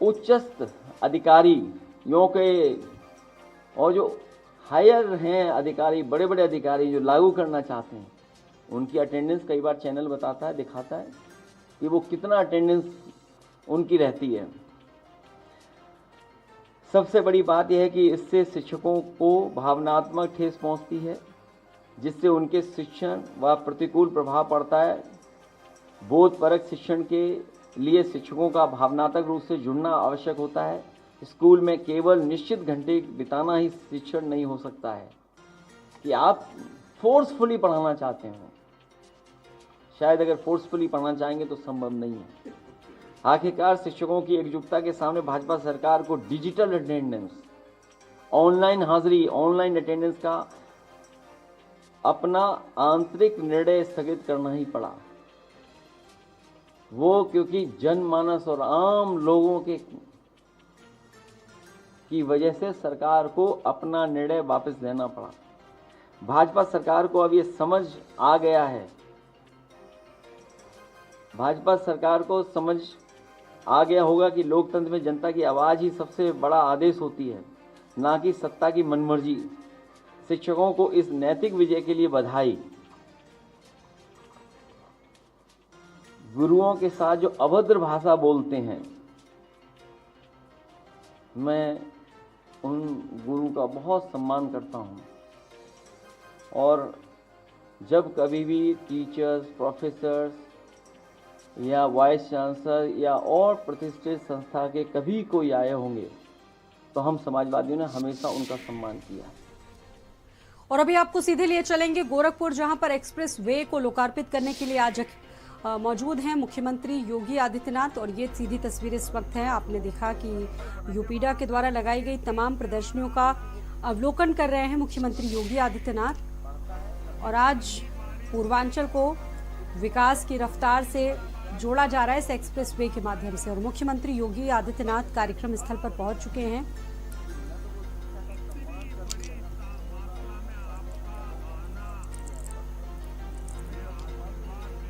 उच्चस्थ अधिकारियों के और जो हायर हैं अधिकारी, बड़े बड़े अधिकारी जो लागू करना चाहते हैं, उनकी अटेंडेंस कई बार चैनल बताता है, दिखाता है कि वो कितना अटेंडेंस उनकी रहती है। सबसे बड़ी बात यह है कि इससे शिक्षकों को भावनात्मक ठेस पहुंचती है, जिससे उनके शिक्षण व प्रतिकूल प्रभाव पड़ता है। बोधपरक शिक्षण के लिए शिक्षकों का भावनात्मक रूप से जुड़ना आवश्यक होता है। स्कूल में केवल निश्चित घंटे बिताना ही शिक्षण नहीं हो सकता है कि आप फोर्सफुली पढ़ाना चाहते हो। शायद अगर फोर्सफुली पढ़ना चाहेंगे तो संभव नहीं है। आखिरकार शिक्षकों की एकजुटता के सामने भाजपा सरकार को डिजिटल अटेंडेंस, ऑनलाइन हाजिरी, ऑनलाइन अटेंडेंस का अपना आंतरिक निर्णय स्थगित करना ही पड़ा। वो क्योंकि जनमानस और आम लोगों की वजह से सरकार को अपना निर्णय वापस लेना पड़ा। भाजपा सरकार को अब ये समझ आ गया है, भाजपा सरकार को समझ आ गया होगा कि लोकतंत्र में जनता की आवाज़ ही सबसे बड़ा आदेश होती है, ना कि सत्ता की मनमर्जी। शिक्षकों को इस नैतिक विजय के लिए बधाई। गुरुओं के साथ जो अभद्र भाषा बोलते हैं, मैं उन गुरु का बहुत सम्मान करता हूँ, और जब कभी भी टीचर्स, प्रोफेसर्स या वाइस चांसलर या और प्रतिष्ठित संस्था के कभी कोई आए होंगे तो हम समाजवादियों ने हमेशा उनका सम्मान किया। और अभी आपको सीधे लिए चलेंगे गोरखपुर, जहां पर एक्सप्रेस वे को लोकार्पित करने के लिए आज मौजूद हैं मुख्यमंत्री योगी आदित्यनाथ। और ये सीधी तस्वीर इस वक्त है। आपने देखा कि यूपीडा के द्वारा लगाई गई तमाम प्रदर्शनियों का अवलोकन कर रहे हैं मुख्यमंत्री योगी आदित्यनाथ। और आज पूर्वांचल को विकास की रफ्तार से जोड़ा जा रहा है इस एक्सप्रेस वे के माध्यम से। और मुख्यमंत्री योगी आदित्यनाथ कार्यक्रम स्थल पर पहुंच चुके हैं।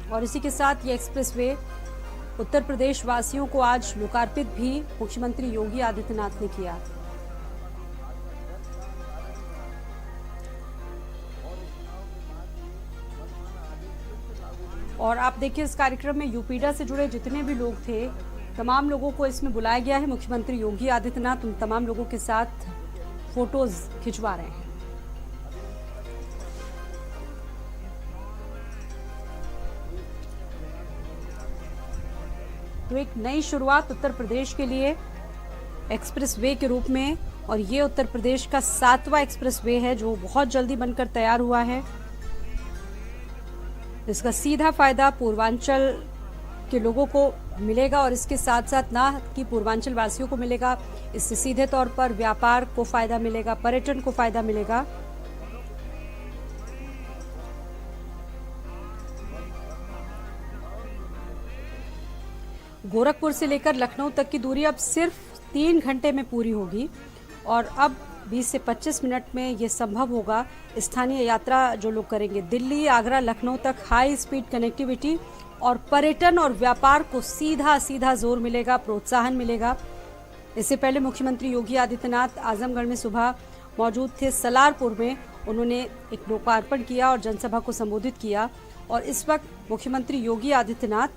और इसी के साथ ये एक्सप्रेस वे उत्तर प्रदेश वासियों को आज लोकार्पित भी मुख्यमंत्री योगी आदित्यनाथ ने किया। और आप देखिए इस कार्यक्रम में यूपीडा से जुड़े जितने भी लोग थे, तमाम लोगों को इसमें बुलाया गया है। मुख्यमंत्री योगी आदित्यनाथ उन तमाम लोगों के साथ फोटोज खिंचवा रहे हैं। तो एक नई शुरुआत उत्तर प्रदेश के लिए एक्सप्रेस वे के रूप में, और ये उत्तर प्रदेश का 7वां एक्सप्रेस वे है जो बहुत जल्दी बनकर तैयार हुआ है। इसका सीधा फायदा पूर्वांचल के लोगों को मिलेगा, और इसके साथ साथ ना कि पूर्वांचल वासियों को मिलेगा, इससे सीधे तौर पर व्यापार को फायदा मिलेगा, पर्यटन को फायदा मिलेगा। गोरखपुर से लेकर लखनऊ तक की दूरी अब सिर्फ 3 घंटे में पूरी होगी, और अब 20 से 25 मिनट में ये संभव होगा। स्थानीय यात्रा जो लोग करेंगे, दिल्ली, आगरा, लखनऊ तक हाई स्पीड कनेक्टिविटी और पर्यटन और व्यापार को सीधा सीधा जोर मिलेगा, प्रोत्साहन मिलेगा। इससे पहले मुख्यमंत्री योगी आदित्यनाथ आजमगढ़ में सुबह मौजूद थे। सलारपुर में उन्होंने एक लोकार्पण किया और जनसभा को संबोधित किया, और इस वक्त मुख्यमंत्री योगी आदित्यनाथ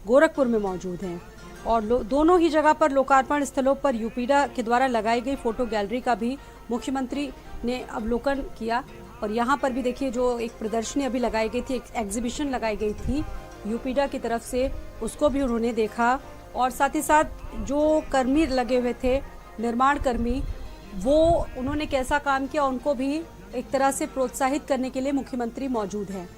गोरखपुर में मौजूद हैं। और दोनों ही जगह पर लोकार्पण स्थलों पर यूपीडा के द्वारा लगाई गई फोटो गैलरी का भी मुख्यमंत्री ने अवलोकन किया। और यहाँ पर भी देखिए जो एक प्रदर्शनी अभी लगाई गई थी, एक एग्जीबिशन लगाई गई थी यूपीडा की तरफ से, उसको भी उन्होंने देखा और साथ ही साथ जो कर्मी लगे हुए थे, निर्माण कर्मी, वो उन्होंने कैसा काम किया उनको भी एक तरह से प्रोत्साहित करने के लिए मुख्यमंत्री मौजूद हैं।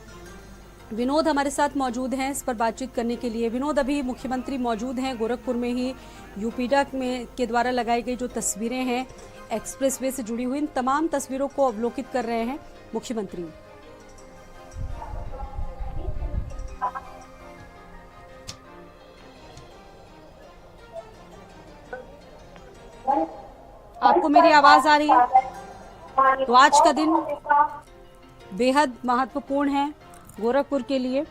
विनोद हमारे साथ मौजूद हैं इस पर बातचीत करने के लिए। विनोद, अभी मुख्यमंत्री मौजूद हैं गोरखपुर में ही, यूपीडा में के द्वारा लगाई गई जो तस्वीरें हैं एक्सप्रेसवे से जुड़ी हुई, इन तमाम तस्वीरों को अवलोकित कर रहे हैं मुख्यमंत्री। आपको मेरी आवाज आ रही है? तो आज का दिन बेहद महत्वपूर्ण है गोरखपुर के लिए,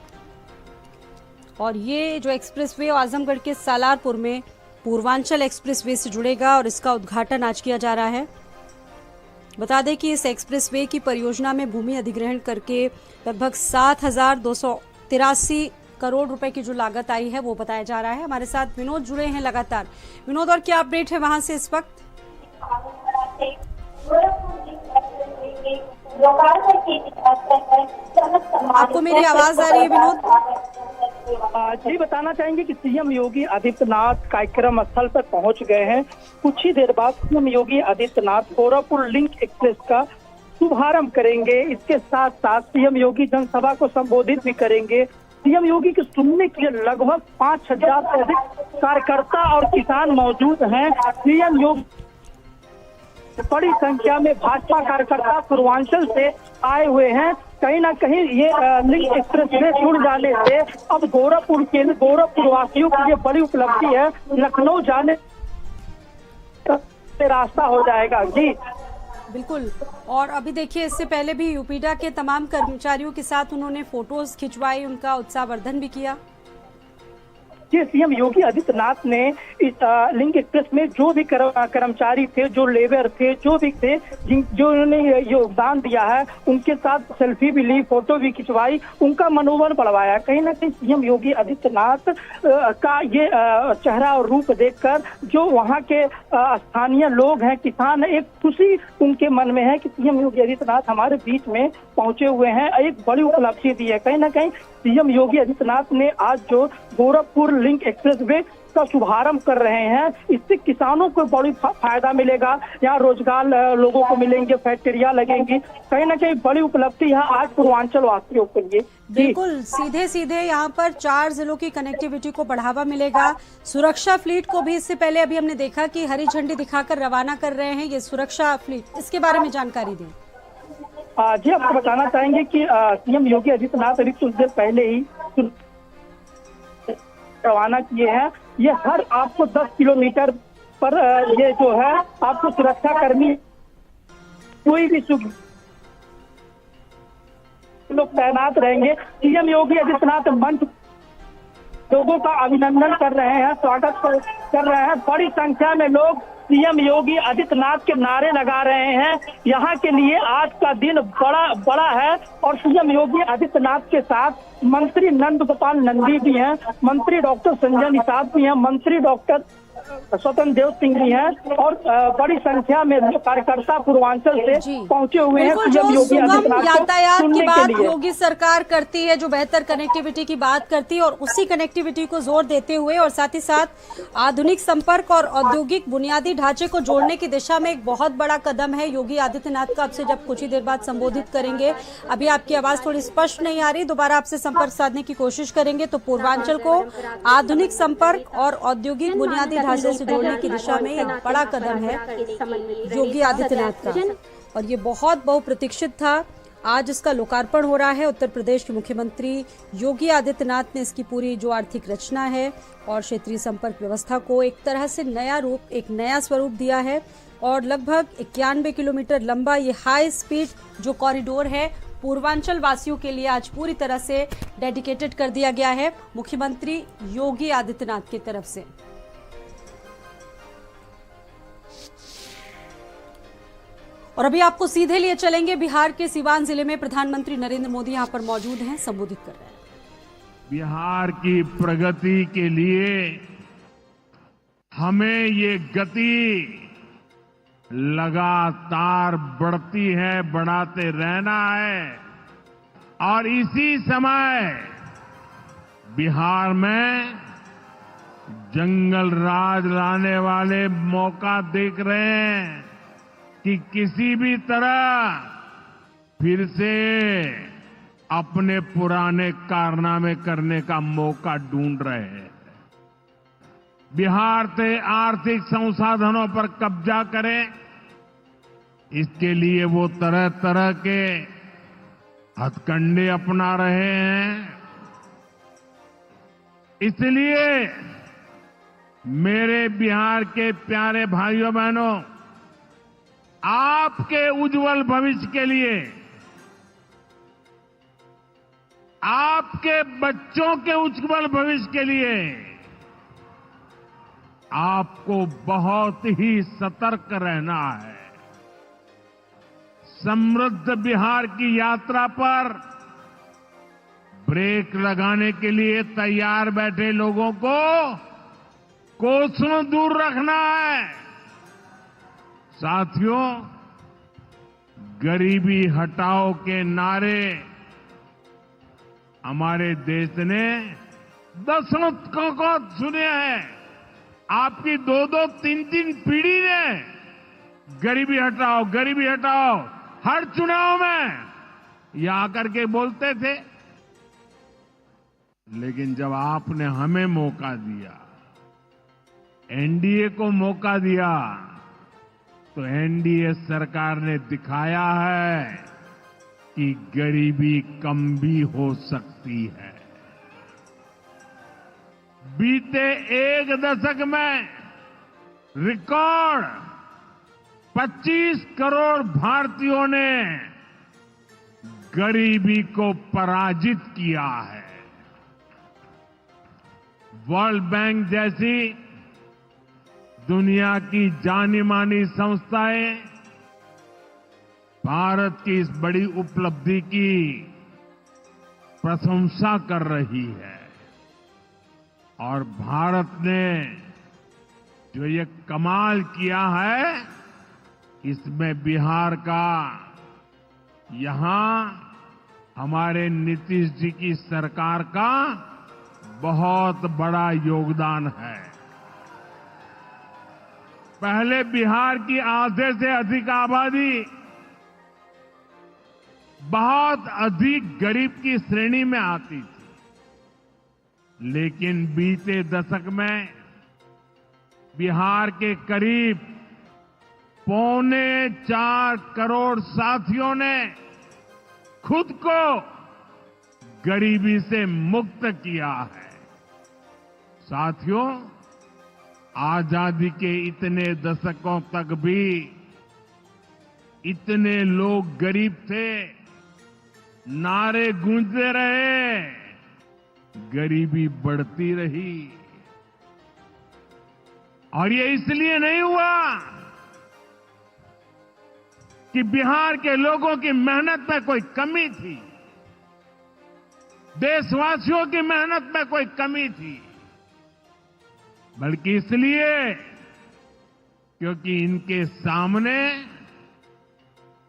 और ये जो एक्सप्रेसवे आजमगढ़ के सालारपुर में पूर्वांचल एक्सप्रेसवे से जुड़ेगा और इसका उद्घाटन आज किया जा रहा है। बता दें कि इस एक्सप्रेसवे की परियोजना में भूमि अधिग्रहण करके लगभग 7,283 करोड़ रुपए की जो लागत आई है वो बताया जा रहा है। हमारे साथ विनोद जुड़े हैं लगातार। विनोद, और क्या अपडेट है वहां से इस वक्त? आपको मेरी आवाज आ रही है विनोद? जी, बताना चाहेंगे कि सीएम योगी आदित्यनाथ कार्यक्रम स्थल पर पहुंच गए हैं। कुछ ही देर बाद CM Yogi Adityanath Gorakhpur link express का शुभारंभ करेंगे। इसके साथ साथ सीएम योगी जनसभा को संबोधित भी करेंगे। सीएम योगी के सुनने के लिए लगभग 5,000 से अधिक कार्यकर्ता और किसान मौजूद हैं। सीएम योगी बड़ी संख्या में भाजपा कार्यकर्ता पूर्वांचल से आए हुए हैं। कहीं ना कहीं ये लिंक एक्सप्रेस में जुड़ जाने से अब गोरखपुर वासियों की ये बड़ी उपलब्धि है। लखनऊ जाने का रास्ता हो जाएगा। जी बिल्कुल। और अभी देखिए, इससे पहले भी यूपीडा के तमाम कर्मचारियों के साथ उन्होंने फोटोज खिंचवाई, उनका उत्साहवर्धन भी किया। सीएम योगी आदित्यनाथ ने इस लिंक एक्सप्रेस में जो भी कर्मचारी थे, जो लेबर थे, जो भी थे, जो उन्होंने योगदान दिया है, उनके साथ सेल्फी भी ली, फोटो भी खिंचवाई, उनका मनोबल बढ़वाया। कहीं ना कहीं सीएम योगी आदित्यनाथ का ये चेहरा और रूप देखकर जो वहाँ के स्थानीय लोग हैं, किसान, एक खुशी उनके मन में है कि सीएम योगी आदित्यनाथ हमारे बीच में पहुंचे हुए हैं, एक बड़ी उपलब्धि दी है। कहीं ना कहीं सीएम योगी आदित्यनाथ ने आज जो गोरखपुर लिंक एक्सप्रेसवे का शुभारंभ कर रहे हैं, इससे किसानों को बड़ी फायदा मिलेगा। यहाँ रोजगार लोगों को मिलेंगे, फैक्ट्रियां लगेंगी। कहीं ना कहीं बड़ी उपलब्धि है आज पूर्वांचल वासियों के लिए। बिल्कुल, सीधे सीधे यहाँ पर 4 जिलों की कनेक्टिविटी को बढ़ावा मिलेगा। सुरक्षा फ्लीट को भी इससे पहले अभी हमने देखा कि हरी झंडी दिखाकर रवाना कर रहे हैं ये सुरक्षा फ्लीट, इसके बारे में जानकारी दें। जी, आपको बताना चाहेंगे कि सीएम योगी आदित्यनाथ अभी कुछ देर पहले ही रवाना किए हैं। ये हर आपको 10 किलोमीटर पर ये जो है आपको सुरक्षा कर्मी कोई भी लोग तैनात रहेंगे। सीएम योगी आदित्यनाथ मंच लोगों का अभिनंदन कर रहे हैं, स्वागत कर रहे हैं। बड़ी संख्या में लोग सीएम योगी आदित्यनाथ के नारे लगा रहे हैं। यहाँ के लिए आज का दिन बड़ा है और सीएम योगी आदित्यनाथ के साथ मंत्री नंद गोपाल नंदी भी हैं, मंत्री डॉक्टर संजय निषाद भी हैं, मंत्री डॉक्टर स्वतंत्र देव सिंह भी हैं और बड़ी संख्या में कार्यकर्ता पूर्वांचल से पहुंचे हुए हैं। सीएम योगी आदित्यनाथ यातायात की बात योगी सरकार करती है, जो बेहतर कनेक्टिविटी की बात करती है, और उसी कनेक्टिविटी को जोर देते हुए और साथ ही साथ आधुनिक संपर्क और औद्योगिक बुनियादी ढांचे को जोड़ने की दिशा में एक बहुत बड़ा कदम है योगी आदित्यनाथ का। आपसे जब कुछ ही देर बाद संबोधित करेंगे, अभी आपकी आवाज थोड़ी स्पष्ट नहीं आ रही, दोबारा आपसे संपर्क साधने की कोशिश करेंगे। तो पूर्वांचल को आधुनिक संपर्क और औद्योगिक बुनियादी ढांचे से जोड़ने की दिशा में एक बड़ा कदम है योगी आदित्यनाथ का, और ये बहुत बहुप्रतीक्षित था। आज इसका लोकार्पण हो रहा है। उत्तर प्रदेश के मुख्यमंत्री योगी आदित्यनाथ ने इसकी पूरी जो आर्थिक रचना है और क्षेत्रीय संपर्क व्यवस्था को एक तरह से नया रूप, एक नया स्वरूप दिया है, और लगभग 91 किलोमीटर लंबा ये हाई स्पीड जो कॉरिडोर है पूर्वांचल वासियों के लिए आज पूरी तरह से डेडिकेटेड कर दिया गया है मुख्यमंत्री योगी आदित्यनाथ की तरफ से। और अभी आपको सीधे लिए चलेंगे बिहार के सीवान जिले में। प्रधानमंत्री नरेंद्र मोदी यहां पर मौजूद हैं, संबोधित कर रहे हैं। बिहार की प्रगति के लिए हमें ये गति लगातार बढ़ती है, बढ़ाते रहना है, और इसी समय बिहार में जंगल राज लाने वाले मौका देख रहे हैं कि किसी भी तरह फिर से अपने पुराने कारनामे करने का मौका ढूंढ रहे हैं। बिहार से आर्थिक संसाधनों पर कब्जा करें, इसके लिए वो तरह तरह के हथकंडे अपना रहे हैं। इसलिए मेरे बिहार के प्यारे भाइयों बहनों, आपके उज्जवल भविष्य के लिए, आपके बच्चों के उज्जवल भविष्य के लिए आपको बहुत ही सतर्क रहना है। समृद्ध बिहार की यात्रा पर ब्रेक लगाने के लिए तैयार बैठे लोगों को कोसों दूर रखना है। साथियों, गरीबी हटाओ के नारे हमारे देश ने दशकों को सुने हैं। आपकी 2-2, 3-3 पीढ़ी ने गरीबी हटाओ, गरीबी हटाओ हर चुनाव में ये आकर के बोलते थे। लेकिन जब आपने हमें मौका दिया, एनडीए को मौका दिया, तो एनडीए सरकार ने दिखाया है कि गरीबी कम भी हो सकती है। बीते एक दशक में रिकॉर्ड 25 करोड़ भारतीयों ने गरीबी को पराजित किया है। वर्ल्ड बैंक जैसी दुनिया की जानी मानी संस्थाएं भारत की इस बड़ी उपलब्धि की प्रशंसा कर रही है। और भारत ने जो ये कमाल किया है, इसमें बिहार का यहां हमारे नीतीश जी की सरकार का बहुत बड़ा योगदान है। पहले बिहार की आधे से अधिक आबादी बहुत अधिक गरीब की श्रेणी में आती थी, लेकिन बीते दशक में बिहार के करीब 4.25 करोड़ साथियों ने खुद को गरीबी से मुक्त किया है। साथियों, आजादी के इतने दशकों तक भी इतने लोग गरीब थे, नारे गूंजते रहे, गरीबी बढ़ती रही। और ये इसलिए नहीं हुआ कि बिहार के लोगों की मेहनत में कोई कमी थी, देशवासियों की मेहनत में कोई कमी थी, बल्कि इसलिए क्योंकि इनके सामने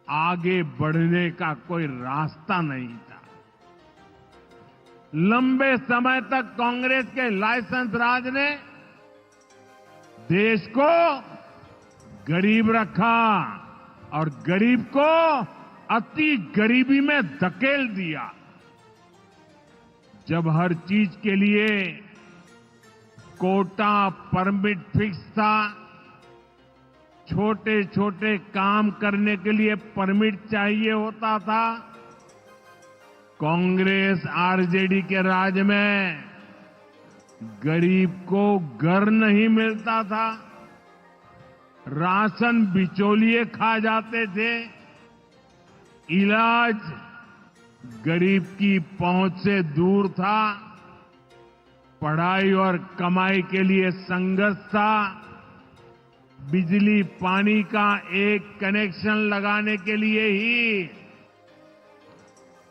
आगे बढ़ने का कोई रास्ता नहीं था। लंबे समय तक कांग्रेस के लाइसेंस राज ने देश को गरीब रखा और गरीब को अति गरीबी में धकेल दिया। जब हर चीज के लिए कोटा परमिट फिक्स था, छोटे छोटे काम करने के लिए परमिट चाहिए होता था, कांग्रेस आरजेडी के राज में गरीब को घर नहीं मिलता था, राशन बिचौलिए खा जाते थे, इलाज गरीब की पहुंच से दूर था, पढ़ाई और कमाई के लिए संघर्ष था, बिजली पानी का एक कनेक्शन लगाने के लिए ही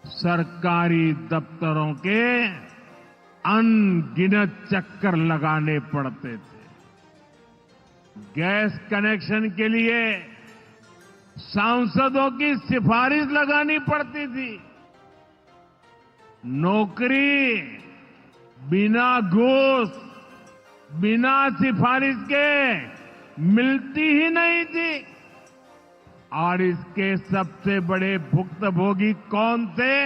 सरकारी दफ्तरों के अनगिनत चक्कर लगाने पड़ते थे। गैस कनेक्शन के लिए सांसदों की सिफारिश लगानी पड़ती थी। नौकरी बिना घूस, बिना सिफारिश के मिलती ही नहीं थी। और इसके सबसे बड़े भुक्तभोगी कौन थे?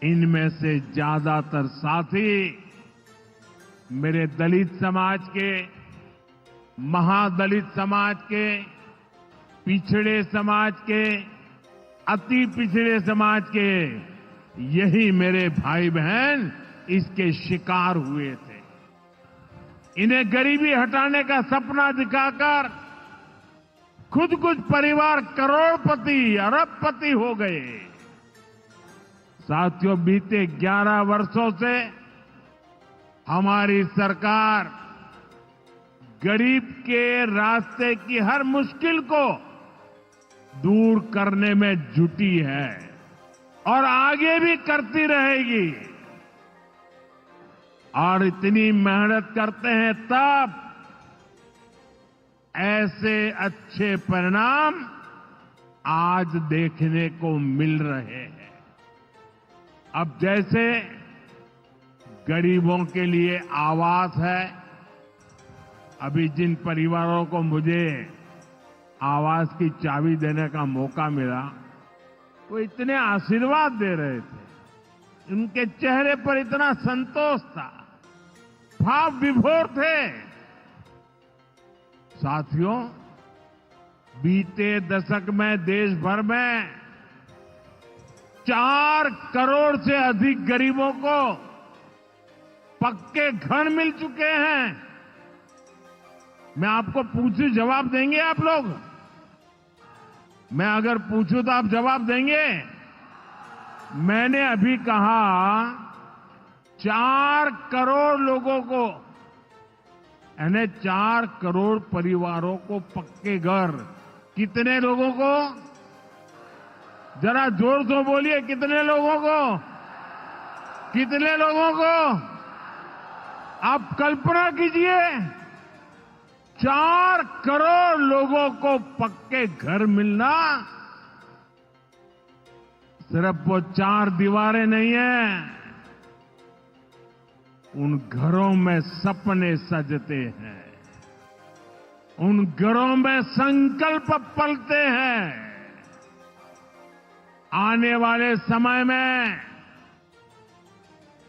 इनमें से ज्यादातर साथी मेरे दलित समाज के, महादलित समाज के, पिछड़े समाज के, अति पिछड़े समाज के, यही मेरे भाई बहन इसके शिकार हुए थे। इन्हें गरीबी हटाने का सपना दिखाकर खुद कुछ परिवार करोड़पति, अरबपति हो गए। साथियों, बीते 11 वर्षों से हमारी सरकार गरीब के रास्ते की हर मुश्किल को दूर करने में जुटी है और आगे भी करती रहेगी। और इतनी मेहनत करते हैं तब ऐसे अच्छे परिणाम आज देखने को मिल रहे हैं। अब जैसे गरीबों के लिए आवास है, अभी जिन परिवारों को मुझे आवास की चाबी देने का मौका मिला, वो इतने आशीर्वाद दे रहे थे, उनके चेहरे पर इतना संतोष था, भाव विभोर थे। साथियों, बीते दशक में देश भर में 4 करोड़ से अधिक गरीबों को पक्के घर मिल चुके हैं। मैं आपको पूछूं, जवाब देंगे आप लोग? मैं अगर पूछूं तो आप जवाब देंगे? मैंने अभी कहा 4 करोड़ लोगों को, यानी 4 करोड़ परिवारों को पक्के घर। कितने लोगों को? जरा जोर से बोलिए, कितने लोगों को? कितने लोगों को? आप कल्पना कीजिए, 4 करोड़ लोगों को पक्के घर मिलना। सिर्फ वो 4 दीवारें नहीं है, उन घरों में सपने सजते हैं, उन घरों में संकल्प पलते हैं। आने वाले समय में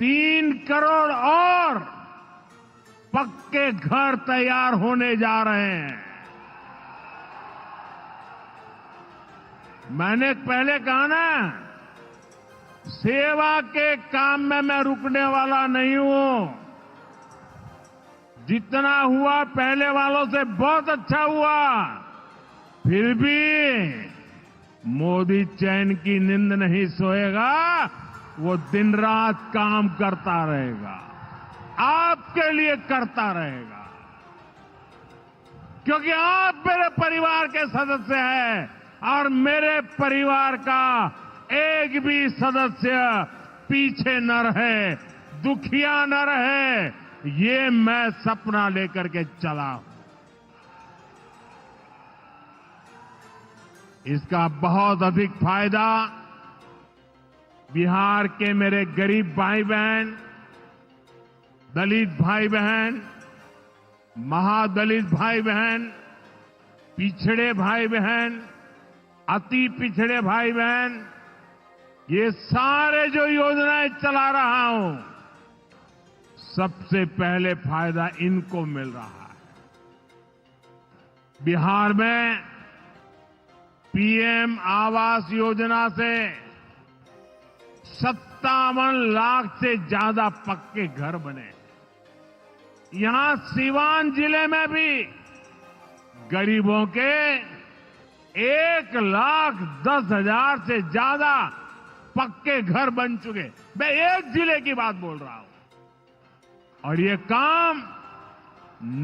3 करोड़ और पक्के घर तैयार होने जा रहे हैं। मैंने पहले कहा ना, सेवा के काम में मैं रुकने वाला नहीं हूं। जितना हुआ पहले वालों से बहुत अच्छा हुआ, फिर भी मोदी चैन की नींद नहीं सोएगा, वो दिन रात काम करता रहेगा, आपके लिए करता रहेगा, क्योंकि आप मेरे परिवार के सदस्य हैं और मेरे परिवार का एक भी सदस्य पीछे न रहे, दुखिया न रहे, ये मैं सपना लेकर के चला हूं। इसका बहुत अधिक फायदा बिहार के मेरे गरीब भाई बहन, दलित भाई बहन, महादलित भाई बहन, पिछड़े भाई बहन, अति पिछड़े भाई बहन, ये सारे जो योजनाएं चला रहा हूं, सबसे पहले फायदा इनको मिल रहा है। बिहार में पीएम आवास योजना से 57 लाख से ज्यादा पक्के घर बने। यहां सीवान जिले में भी गरीबों के 1,10,000 से ज्यादा पक्के घर बन चुके। मैं एक जिले की बात बोल रहा हूं और ये काम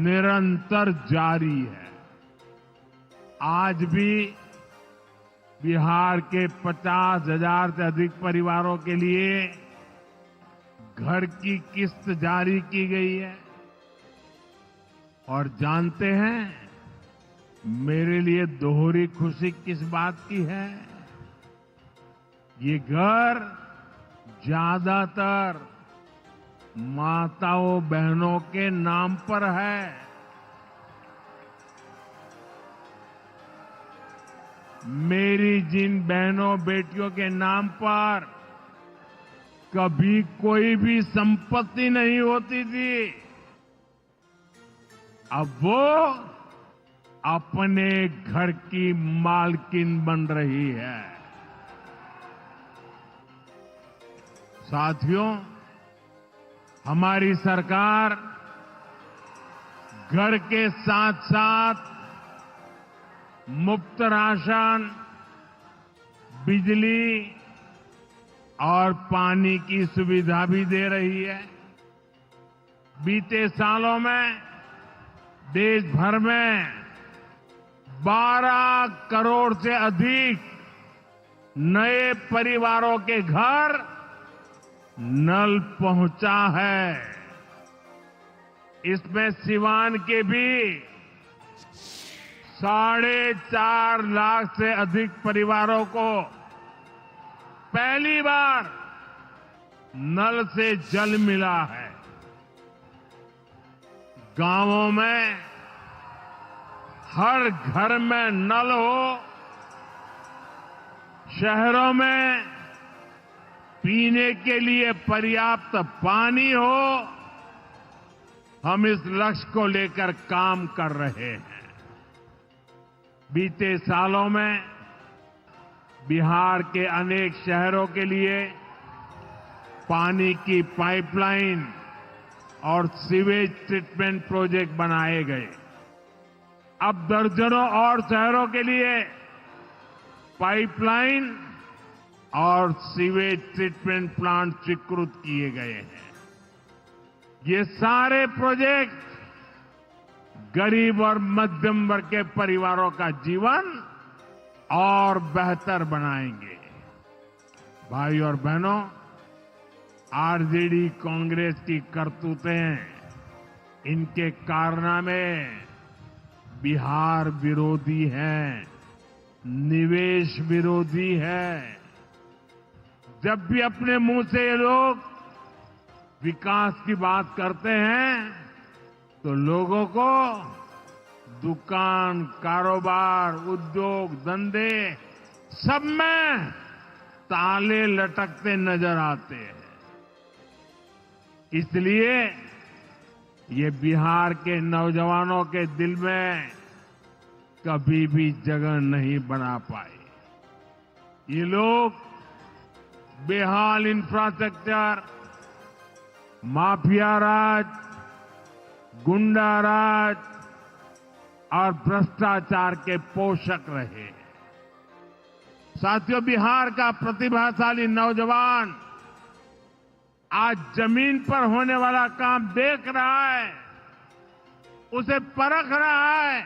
निरंतर जारी है। आज भी बिहार के 50,000 से अधिक परिवारों के लिए घर की किस्त जारी की गई है। और जानते हैं मेरे लिए दोहरी खुशी किस बात की है? ये घर ज्यादातर माताओं बहनों के नाम पर है। मेरी जिन बहनों बेटियों के नाम पर कभी कोई भी संपत्ति नहीं होती थी, अब वो अपने घर की मालकिन बन रही है। साथियों, हमारी सरकार घर के साथ साथ मुफ्त राशन, बिजली और पानी की सुविधा भी दे रही है। बीते सालों में देश भर में 12 करोड़ से अधिक नए परिवारों के घर नल पहुंचा है। इसमें सिवान के भी 4.5 लाख से अधिक परिवारों को पहली बार नल से जल मिला है। गांवों में हर घर में नल हो, शहरों में पीने के लिए पर्याप्त पानी हो, हम इस लक्ष्य को लेकर काम कर रहे हैं। बीते सालों में बिहार के अनेक शहरों के लिए पानी की पाइपलाइन और सीवेज ट्रीटमेंट प्रोजेक्ट बनाए गए। अब दर्जनों और शहरों के लिए पाइपलाइन और सीवेज ट्रीटमेंट प्लांट स्वीकृत किए गए हैं। ये सारे प्रोजेक्ट गरीब और मध्यम वर्ग के परिवारों का जीवन और बेहतर बनाएंगे। भाई और बहनों, आरजेडी कांग्रेस की करतूतें, इनके कारनामे बिहार विरोधी हैं, निवेश विरोधी है। जब भी अपने मुंह से ये लोग विकास की बात करते हैं तो लोगों को दुकान, कारोबार, उद्योग, धंधे सब में ताले लटकते नजर आते हैं। इसलिए ये बिहार के नौजवानों के दिल में कभी भी जगह नहीं बना पाए। ये लोग बेहाल इंफ्रास्ट्रक्चर, माफिया राज, गुंडा राज और भ्रष्टाचार के पोषक रहे। साथियों, बिहार का प्रतिभाशाली नौजवान आज जमीन पर होने वाला काम देख रहा है, उसे परख रहा है।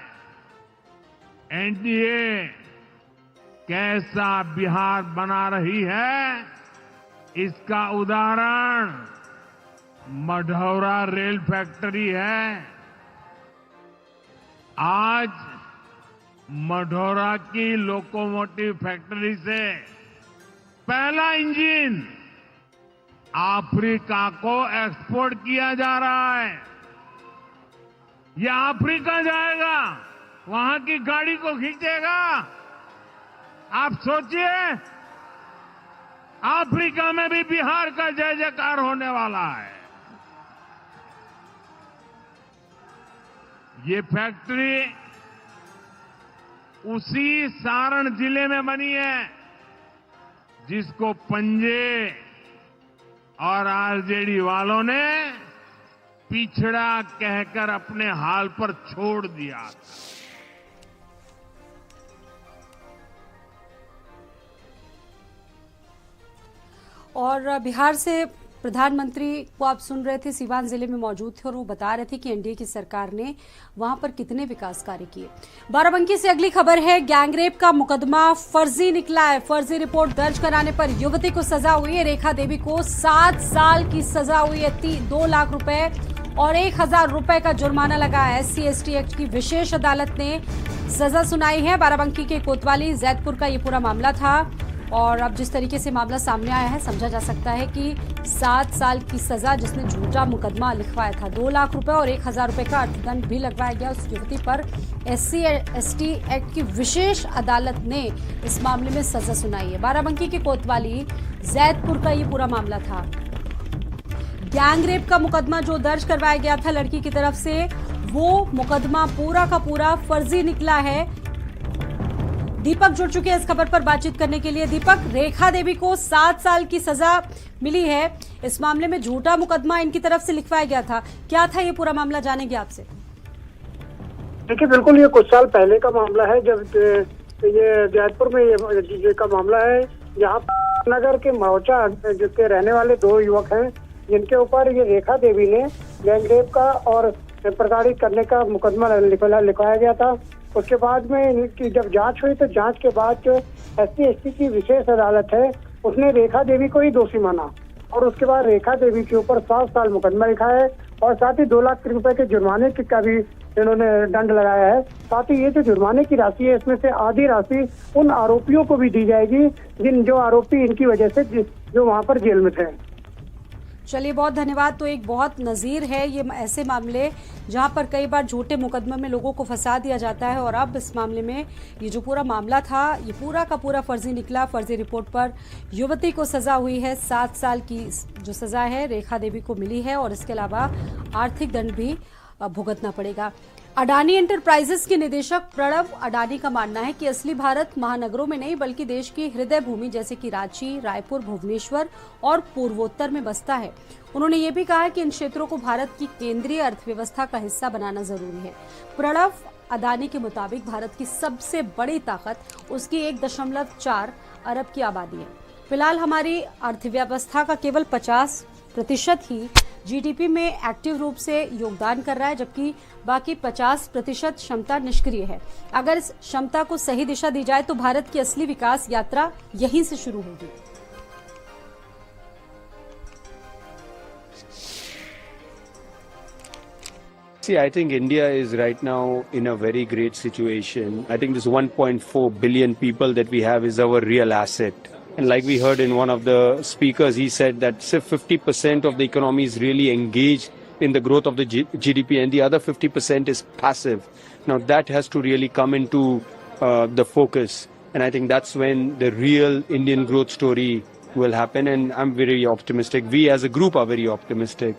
एनडीए कैसा बिहार बना रही है, इसका उदाहरण मढ़ौरा रेल फैक्ट्री है। आज मढ़ौरा की लोकोमोटिव फैक्ट्री से पहला इंजन अफ्रीका को एक्सपोर्ट किया जा रहा है। यह अफ्रीका जाएगा, वहां की गाड़ी को खींचेगा। आप सोचिए, अफ्रीका में भी बिहार का जय जयकार होने वाला है। ये फैक्ट्री उसी सारण जिले में बनी है जिसको पंजे और आरजेडी वालों ने पिछड़ा कहकर अपने हाल पर छोड़ दिया था। और बिहार से प्रधानमंत्री को आप सुन रहे थे, सीवान जिले में मौजूद थे और वो बता रहे थे कि एनडीए की सरकार ने वहां पर कितने विकास कार्य किए। बाराबंकी से अगली खबर है, गैंगरेप का मुकदमा फर्जी निकला है। फर्जी रिपोर्ट दर्ज कराने पर युवती को सजा हुई है। रेखा देवी को 7 साल की सजा हुई है। 2 लाख रुपए और 1,000 रुपए का जुर्माना लगा है। SC/ST एक्ट की विशेष अदालत ने सजा सुनाई है। बाराबंकी के कोतवाली जैदपुर का ये पूरा मामला था। और अब जिस तरीके से मामला सामने आया है, समझा जा सकता है कि 7 साल की सजा जिसने झूठा मुकदमा लिखवाया था, 2 लाख रुपए और 1,000 रुपए का अर्थदंड भी लगवाया गया उस युवती पर। SC/ST एक्ट की विशेष अदालत ने इस मामले में सजा सुनाई है। बाराबंकी के कोतवाली जैदपुर का ये पूरा मामला था। गैंग रेप का मुकदमा जो दर्ज करवाया गया था लड़की की तरफ से, वो मुकदमा पूरा का पूरा फर्जी निकला है। दीपक जुड़ चुके हैं इस खबर पर बातचीत करने के लिए। दीपक, रेखा देवी को 7 साल की सजा मिली है। इस मामले में झूठा मुकदमा इनकी तरफ से लिखवाया गया था। क्या था ये पूरा मामला, जानेंगे आपसे। देखिए, बिल्कुल ये कुछ साल पहले का मामला है, जब ये जैदपुर में ये का मामला है। यहाँ नगर के मौचा के रहने वाले 2 युवक हैं, जिनके ऊपर ये रेखा देवी ने गैंगरेप का और प्रताड़ित करने का मुकदमा लिखवाया गया था। उसके बाद में इनकी जब जांच हुई तो जांच के बाद जो SC/ST की विशेष अदालत है, उसने रेखा देवी को ही दोषी माना और उसके बाद रेखा देवी के ऊपर 7 साल मुकदमा लिखा है और साथ ही 2 लाख रुपए के जुर्माने का भी इन्होंने दंड लगाया है। साथ ही ये जो जुर्माने की राशि है, इसमें से आधी राशि उन आरोपियों को भी दी जाएगी जो आरोपी इनकी वजह से जो वहाँ पर जेल में थे। चलिए, बहुत धन्यवाद। तो एक बहुत नज़ीर है ये ऐसे मामले जहां पर कई बार झूठे मुकदमे में लोगों को फंसा दिया जाता है और अब इस मामले में ये जो पूरा मामला था ये पूरा का पूरा फर्जी निकला। फर्जी रिपोर्ट पर युवती को सजा हुई है, 7 साल की जो सजा है रेखा देवी को मिली है और इसके अलावा आर्थिक दंड भी भुगतना पड़ेगा। अडानी एंटरप्राइजेस के निदेशक प्रणव अडानी का मानना है कि असली भारत महानगरों में नहीं बल्कि देश की हृदय भूमि जैसे कि रांची, रायपुर, भुवनेश्वर और पूर्वोत्तर में बसता है। उन्होंने ये भी कहा कि इन क्षेत्रों को भारत की केंद्रीय अर्थव्यवस्था का हिस्सा बनाना जरूरी है। प्रणव अडानी के मुताबिक भारत की सबसे बड़ी ताकत उसकी 1.4 अरब की आबादी है। फिलहाल हमारी अर्थव्यवस्था का केवल 50% ही GDP में एक्टिव रूप से योगदान कर रहा है, जबकि बाकी 50% क्षमता निष्क्रिय है। अगर इस क्षमता को सही दिशा दी जाए तो भारत की असली विकास यात्रा यहीं से शुरू होगी। See, I think India is right now in a very great situation. I think this 1.4 billion people that we have is our real asset. And like we heard in one of the speakers, he said that 50% of the economy is really engaged in the growth of the GDP and the other 50% is passive. Now that has to really come into the focus. And I think that's when the real Indian growth story will happen. And I'm very optimistic. We as a group are very optimistic